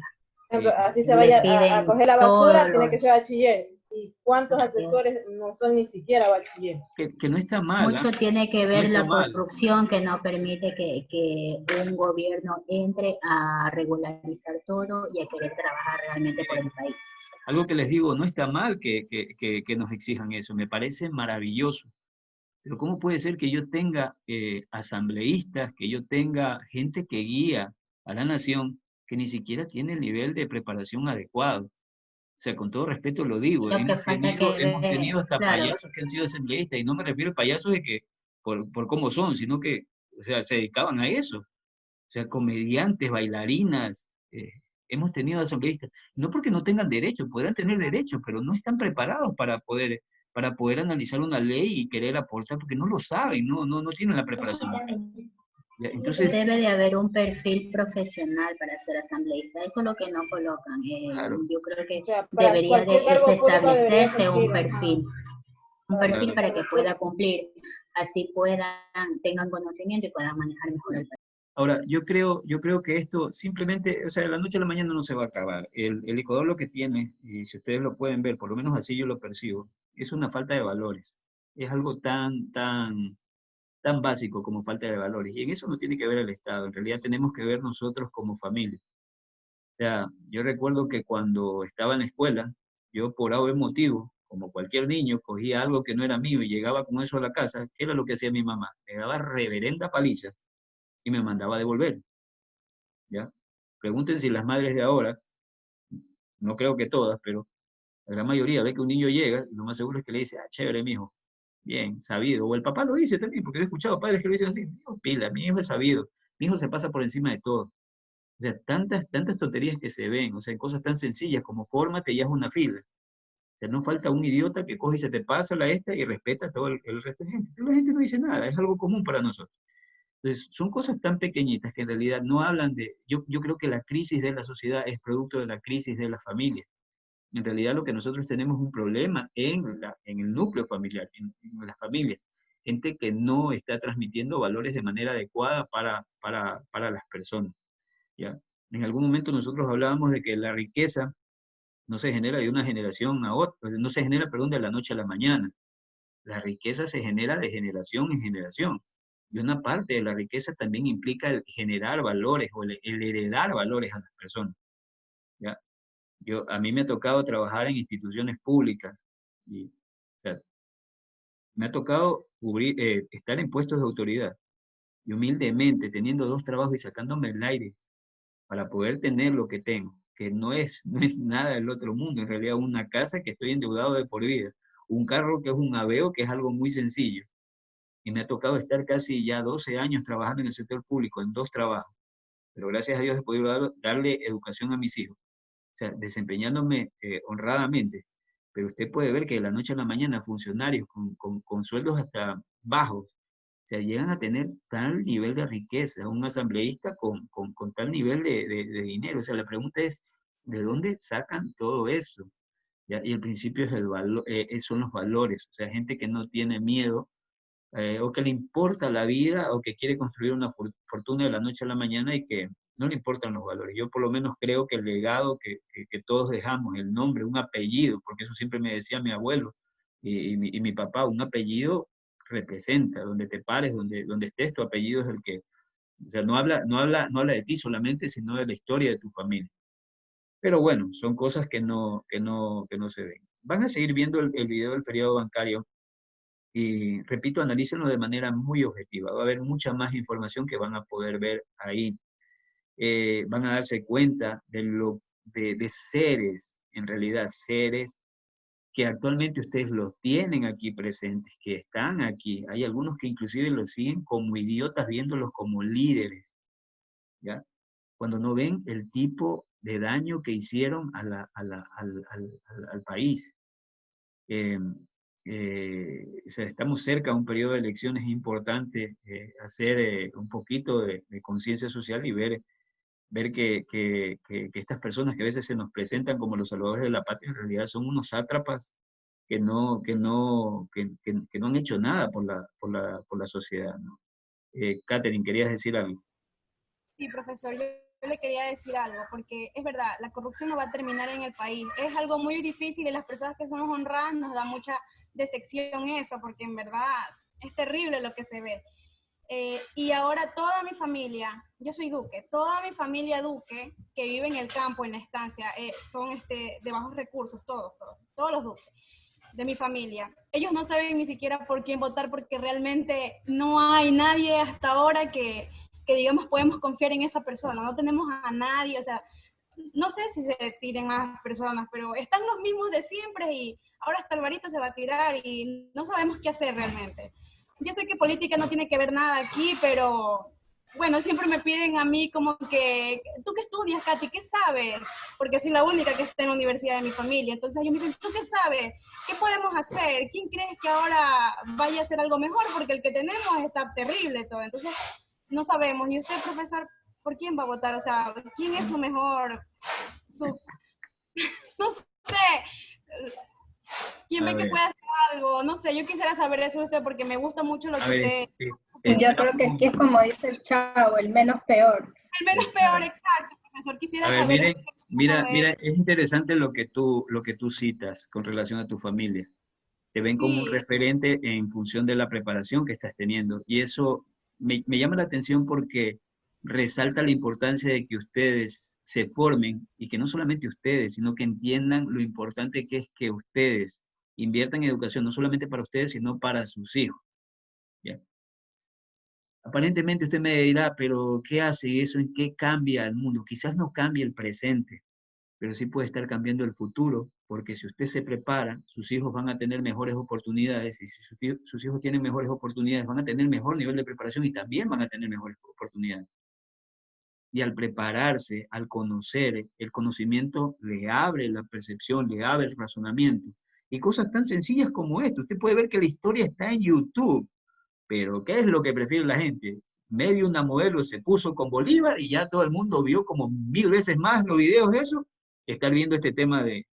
Speaker 6: Así se vaya a coger la basura, tiene que ser bachiller. ¿Y cuántos asesores no son ni siquiera bachiller?
Speaker 5: Que no está mal.
Speaker 3: Mucho tiene que ver
Speaker 5: no
Speaker 3: la corrupción que no permite que un gobierno entre a regularizar todo y a querer trabajar realmente por el país.
Speaker 5: Algo que les digo, no está mal que nos exijan eso, me parece maravilloso. Pero ¿cómo puede ser que yo tenga asambleístas, que yo tenga gente que guía a la nación, que ni siquiera tiene el nivel de preparación adecuado? O sea, con todo respeto lo digo, hemos tenido hasta payasos que han sido asambleístas, y no me refiero a payasos de que por cómo son, sino que, o sea, se dedicaban a eso. O sea, comediantes, bailarinas, hemos tenido asambleístas. No porque no tengan derechos, podrán tener derechos, pero no están preparados para poder analizar una ley y querer aportar, porque no lo saben, no tienen la preparación. Entonces,
Speaker 3: debe de haber un perfil profesional para ser asambleísta, eso es lo que no colocan.
Speaker 5: Claro.
Speaker 3: Yo creo que debería de establecerse un perfil para que pueda cumplir, así tengan conocimiento y puedan manejar mejor el país.
Speaker 5: Ahora, yo creo que esto simplemente, o sea, de la noche a la mañana no se va a acabar. El Ecuador lo que tiene, y si ustedes lo pueden ver, por lo menos así yo lo percibo, es una falta de valores. Es algo tan básico como falta de valores. Y en eso no tiene que ver el Estado, en realidad tenemos que ver nosotros como familia. O sea, yo recuerdo que cuando estaba en la escuela, yo por algún motivo, como cualquier niño, cogía algo que no era mío y llegaba con eso a la casa. ¿Qué era lo que hacía mi mamá? Me daba reverenda paliza y me mandaba a devolver. ¿Ya? Pregunten si las madres de ahora, no creo que todas, pero la gran mayoría ve que un niño llega y lo más seguro es que le dice, chévere, mijo, bien, sabido. O el papá lo dice también, porque he escuchado padres que lo dicen así, no, pila, mi hijo es sabido, mi hijo se pasa por encima de todo. O sea, tantas tonterías que se ven, o sea, cosas tan sencillas como fórmate y haz una fila. O sea, no falta un idiota que coge y se te pasa la esta y respeta a todo el resto de gente. Pero la gente no dice nada, es algo común para nosotros. Entonces, son cosas tan pequeñitas que en realidad no hablan de... Yo creo que la crisis de la sociedad es producto de la crisis de la familia. En realidad lo que nosotros tenemos es un problema en el núcleo familiar, en las familias. Gente que no está transmitiendo valores de manera adecuada para las personas. ¿Ya? En algún momento nosotros hablábamos de que la riqueza no se genera de una generación a otra, no se genera, perdón, de la noche a la mañana. La riqueza se genera de generación en generación. Y una parte de la riqueza también implica el generar valores o el heredar valores a las personas. ¿Ya? A mí me ha tocado trabajar en instituciones públicas. Y, o sea, me ha tocado estar en puestos de autoridad. Y humildemente, teniendo 2 trabajos y sacándome el aire para poder tener lo que tengo, que no es nada del otro mundo, en realidad una casa que estoy endeudado de por vida, un carro que es un Aveo, que es algo muy sencillo. Y me ha tocado estar casi ya 12 años trabajando en el sector público, en 2 trabajos. Pero gracias a Dios he podido darle educación a mis hijos. O sea, desempeñándome honradamente. Pero usted puede ver que de la noche a la mañana funcionarios con sueldos hasta bajos, o sea, llegan a tener tal nivel de riqueza, un asambleísta con tal nivel de dinero. O sea, la pregunta es, ¿de dónde sacan todo eso? ¿Ya? Y el principio es son los valores. O sea, gente que no tiene miedo, o que le importa la vida, o que quiere construir una fortuna de la noche a la mañana y que no le importan los valores. Yo por lo menos creo que el legado que todos dejamos, el nombre, un apellido, porque eso siempre me decía mi abuelo y mi papá, un apellido representa, donde te pares, donde estés, tu apellido es el que, o sea, no habla de ti solamente, sino de la historia de tu familia. Pero bueno, son cosas que no se ven. Van a seguir viendo el video del feriado bancario. Y repito, analícenlo de manera muy objetiva. Va a haber mucha más información que van a poder ver ahí. Van a darse cuenta de seres, en realidad seres que actualmente ustedes los tienen aquí presentes, que están aquí. Hay algunos que inclusive los siguen como idiotas, viéndolos como líderes. ¿Ya? Cuando no ven el tipo de daño que hicieron al país. O sea, estamos cerca de un periodo de elecciones, es importante hacer un poquito de conciencia social y ver que estas personas que a veces se nos presentan como los salvadores de la patria, en realidad son unos sátrapas que no han hecho nada por la sociedad, ¿no? Catherine, ¿querías decir algo?
Speaker 7: Sí, profesor, yo le quería decir algo, porque es verdad, la corrupción no va a terminar en el país. Es algo muy difícil y las personas que somos honradas nos da mucha decepción eso, porque en verdad es terrible lo que se ve. Y ahora toda mi familia, yo soy Duque, toda mi familia Duque, que vive en el campo, en la estancia, son de bajos recursos, todos los Duques de mi familia. Ellos no saben ni siquiera por quién votar, porque realmente no hay nadie hasta ahora que digamos podemos confiar en esa persona, no tenemos a nadie, o sea, no sé si se tiren más personas, pero están los mismos de siempre y ahora hasta Alvarito se va a tirar y no sabemos qué hacer realmente. Yo sé que política no tiene que ver nada aquí, pero bueno, siempre me piden a mí como que, ¿tú qué estudias, Katy? ¿Qué sabes? Porque soy la única que está en la universidad de mi familia. Entonces ellos me dicen, ¿tú qué sabes? ¿Qué podemos hacer? ¿Quién crees que ahora vaya a hacer algo mejor? Porque el que tenemos está terrible todo. Entonces no sabemos. ¿Y usted, profesor, por quién va a votar? O sea, ¿quién es su mejor? No sé. ¿Quién ve que puede hacer algo? No sé, yo quisiera saber eso de usted porque me gusta mucho lo que usted...
Speaker 8: Yo creo que aquí es como dice el Chavo, el menos peor.
Speaker 7: El menos peor, exacto, profesor. Quisiera saber...
Speaker 5: Mira, es interesante lo que tú citas con relación a tu familia. Te ven como un referente en función de la preparación que estás teniendo. Y eso me llama la atención porque resalta la importancia de que ustedes se formen, y que no solamente ustedes, sino que entiendan lo importante que es que ustedes inviertan en educación, no solamente para ustedes, sino para sus hijos. ¿Ya? Aparentemente usted me dirá, pero ¿qué hace eso? ¿En qué cambia el mundo? Quizás no cambie el presente, pero sí puede estar cambiando el futuro, porque si usted se prepara, sus hijos van a tener mejores oportunidades, y si sus hijos tienen mejores oportunidades, van a tener mejor nivel de preparación y también van a tener mejores oportunidades. Y al prepararse, al conocer, el conocimiento le abre la percepción, le abre el razonamiento. Y cosas tan sencillas como esto. Usted puede ver que la historia está en YouTube, pero ¿qué es lo que prefiere la gente? Medio una modelo se puso con Bolívar y ya todo el mundo vio como 1000 veces más los videos de eso, estar viendo este tema del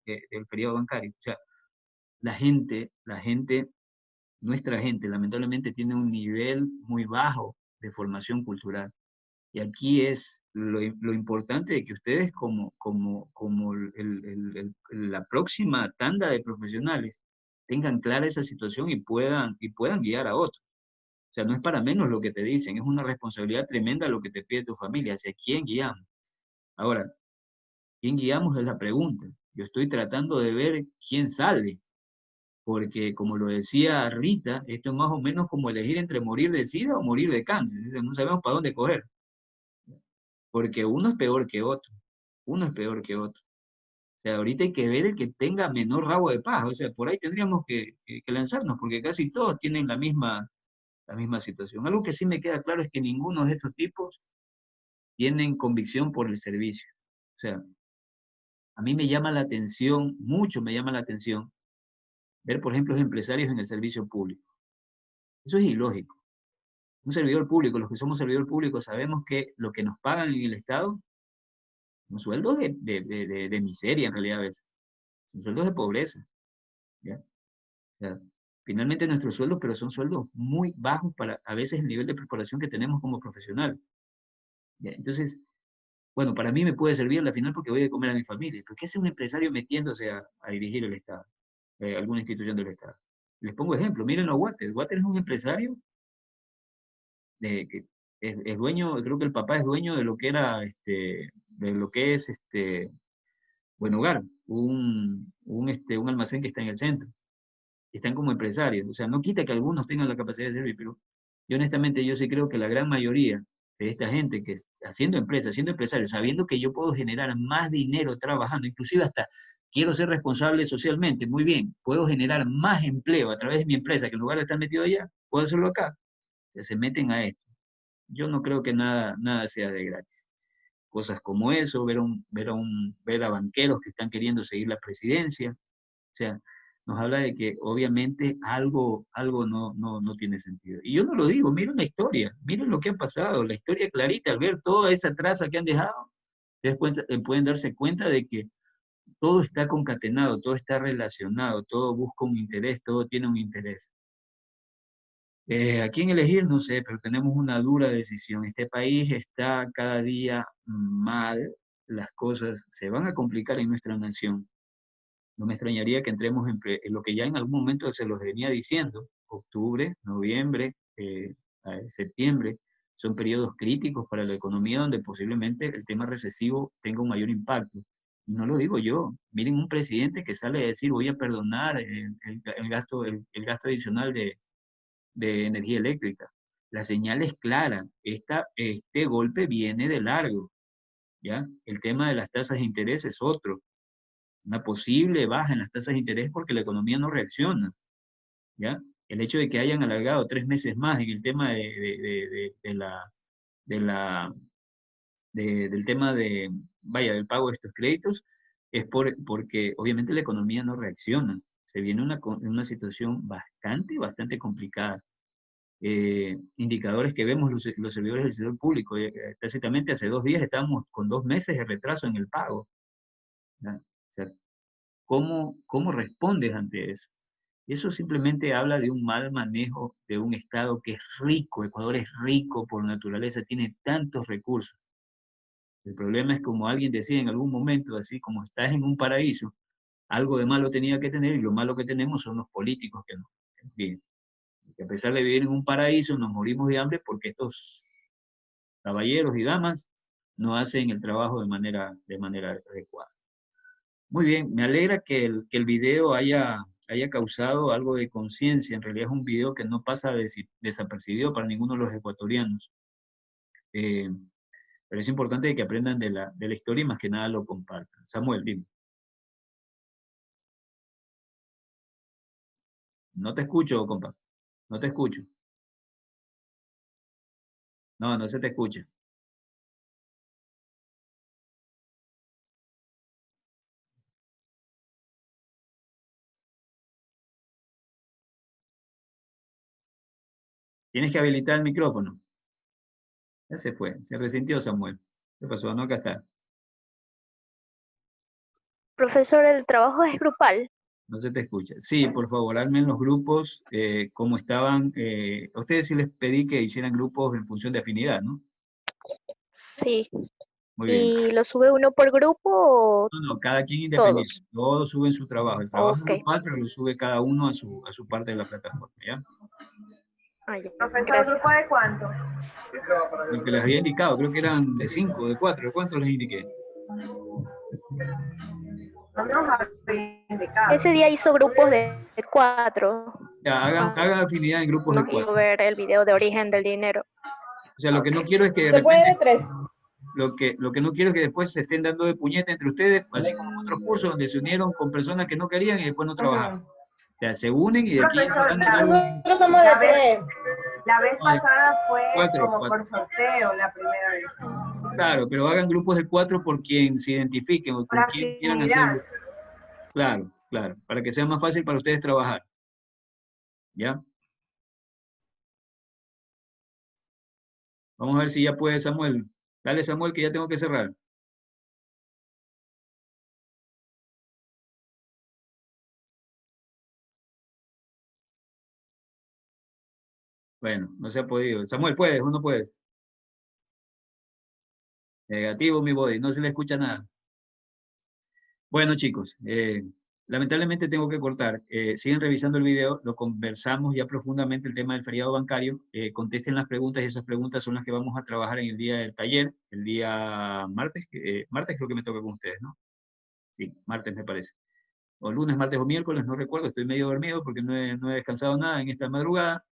Speaker 5: feriado bancario. O sea, nuestra gente, lamentablemente tiene un nivel muy bajo de formación cultural. Y aquí es lo importante de que ustedes como la próxima tanda de profesionales tengan clara esa situación y puedan guiar a otros. O sea, no es para menos lo que te dicen, es una responsabilidad tremenda lo que te pide tu familia, hacia quién guiamos. Ahora, ¿quién guiamos? Es la pregunta. Yo estoy tratando de ver quién sale, porque como lo decía Rita, esto es más o menos como elegir entre morir de SIDA o morir de cáncer. No sabemos para dónde coger. Porque uno es peor que otro. Uno es peor que otro. O sea, ahorita hay que ver el que tenga menor rabo de paja. O sea, por ahí tendríamos que lanzarnos, porque casi todos tienen la misma situación. Algo que sí me queda claro es que ninguno de estos tipos tienen convicción por el servicio. O sea, a mí me llama la atención, mucho me llama la atención, ver, por ejemplo, los empresarios en el servicio público. Eso es ilógico. Un servidor público, los que somos servidor público, sabemos que lo que nos pagan en el Estado son sueldos de miseria, en realidad, a veces. Son sueldos de pobreza. ¿Ya? O sea, finalmente nuestros sueldos, pero son sueldos muy bajos para, a veces, el nivel de preparación que tenemos como profesional. ¿Ya? Entonces, bueno, para mí me puede servir a la final porque voy a comer a mi familia. ¿Pero qué hace un empresario metiéndose a dirigir el Estado? Alguna institución del Estado. Les pongo ejemplo, miren a Water. Water es un empresario que es dueño, creo que el papá es dueño de lo que era, de lo que es Buen Hogar, un almacén que está en el centro. Están como empresarios, o sea, no quita que algunos tengan la capacidad de servir, pero yo honestamente yo sí creo que la gran mayoría de esta gente que haciendo empresarios, sabiendo que yo puedo generar más dinero trabajando, inclusive hasta quiero ser responsable socialmente, muy bien, puedo generar más empleo a través de mi empresa, que en lugar de estar metido allá, puedo hacerlo acá. Se meten a esto. Yo no creo que nada sea de gratis. cosas como eso, ver a banqueros que están queriendo seguir la presidencia. O sea, nos habla de que obviamente algo no tiene sentido. Y yo no lo digo, miren la historia, miren lo que ha pasado, la historia clarita, al ver toda esa traza que han dejado, pueden darse cuenta de que todo está concatenado, todo está relacionado, todo busca un interés, todo tiene un interés. ¿A quién elegir? No sé, pero tenemos una dura decisión. Este país está cada día mal, las cosas se van a complicar en nuestra nación. No me extrañaría que entremos en lo que ya en algún momento se los venía diciendo, octubre, noviembre, septiembre, son periodos críticos para la economía donde posiblemente el tema recesivo tenga un mayor impacto. Y no lo digo yo, miren un presidente que sale a decir voy a perdonar el gasto adicional de energía eléctrica. La señal es clara, este golpe viene de largo, ¿ya? El tema de las tasas de interés es otro. Una posible baja en las tasas de interés porque la economía no reacciona, ¿ya? El hecho de que hayan alargado 3 meses más en el tema del tema del pago de estos créditos, es porque obviamente la economía no reacciona. Se viene una situación bastante complicada. Indicadores que vemos los servidores del sector público, tácitamente hace 2 días estábamos con 2 meses de retraso en el pago, ¿ya? O sea, ¿cómo respondes ante eso? Eso simplemente habla de un mal manejo de un Estado que es rico. Ecuador es rico por naturaleza, tiene tantos recursos. El problema es, como alguien decía en algún momento, así como estás en un paraíso, algo de malo tenía que tener, y lo malo que tenemos son los políticos que nos viven. Que a pesar de vivir en un paraíso, nos morimos de hambre porque estos caballeros y damas no hacen el trabajo de manera adecuada. Muy bien, me alegra que el video haya causado algo de conciencia. En realidad es un video que no pasa desapercibido para ninguno de los ecuatorianos. Pero es importante que aprendan de la historia y más que nada lo compartan. Samuel, dime. No te escucho, compa. No te escucho. No se te escucha. Tienes que habilitar el micrófono. Ya se fue, se resintió Samuel. ¿Qué pasó? No, acá está.
Speaker 14: Profesor, ¿el trabajo es grupal?
Speaker 5: No se te escucha. Sí, por favor, hazme en los grupos como estaban. A ustedes sí les pedí que hicieran grupos en función de afinidad, ¿no?
Speaker 14: Sí.
Speaker 5: Muy bien.
Speaker 14: ¿Y lo sube uno por grupo o...?
Speaker 5: No, cada quien independiente. Todos suben su trabajo. El trabajo es
Speaker 14: Okay.
Speaker 5: grupal, pero lo sube cada uno a su parte de la plataforma, ¿ya?
Speaker 15: Profesor, ¿el grupo de cuánto?
Speaker 5: El que les había indicado, creo que eran de 5, de 4. ¿De cuántos les indiqué?
Speaker 15: No nos había indicado.
Speaker 14: Ese día hizo grupos de 4.
Speaker 5: Ya, hagan afinidad en grupos de 4.
Speaker 14: No ver el video de origen del dinero.
Speaker 5: O sea, lo que no quiero es que de
Speaker 6: repente... Se puede de 3.
Speaker 5: Lo que no quiero es que después se estén dando de puñeta entre ustedes, así como en otros cursos donde se unieron con personas que no querían y después no trabajaron. O sea, se unen y de aquí...
Speaker 6: Nosotros somos de 3.
Speaker 15: La vez pasada fue
Speaker 5: 4,
Speaker 15: como por sorteo la primera vez.
Speaker 5: Claro, pero hagan grupos de 4 por quien se identifiquen o por quien quieran hacerlo. Claro, para que sea más fácil para ustedes trabajar. ¿Ya? Vamos a ver si ya puede Samuel. Dale Samuel, que ya tengo que cerrar. Bueno, no se ha podido. Samuel, ¿puedes o no puedes? Negativo, mi body, no se le escucha nada. Bueno, chicos, lamentablemente tengo que cortar. Siguen revisando el video, lo conversamos ya profundamente el tema del feriado bancario. Contesten las preguntas y esas preguntas son las que vamos a trabajar en el día del taller, el día martes. Martes creo que me toca con ustedes, ¿no? Sí, martes me parece. O lunes, martes o miércoles, no recuerdo, estoy medio dormido porque no he descansado nada en esta madrugada.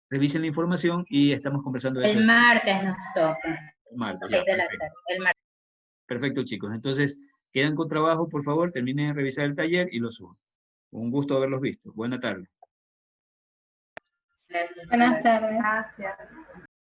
Speaker 5: Revisen la información y estamos conversando de eso.
Speaker 23: El martes nos toca.
Speaker 5: El martes,
Speaker 23: 6 de la tarde. El martes.
Speaker 5: Perfecto, chicos. Entonces, quedan con trabajo, por favor, terminen de revisar el taller y lo suban. Un gusto haberlos visto. Buena tarde.
Speaker 23: Gracias. Buenas tardes.
Speaker 15: Gracias.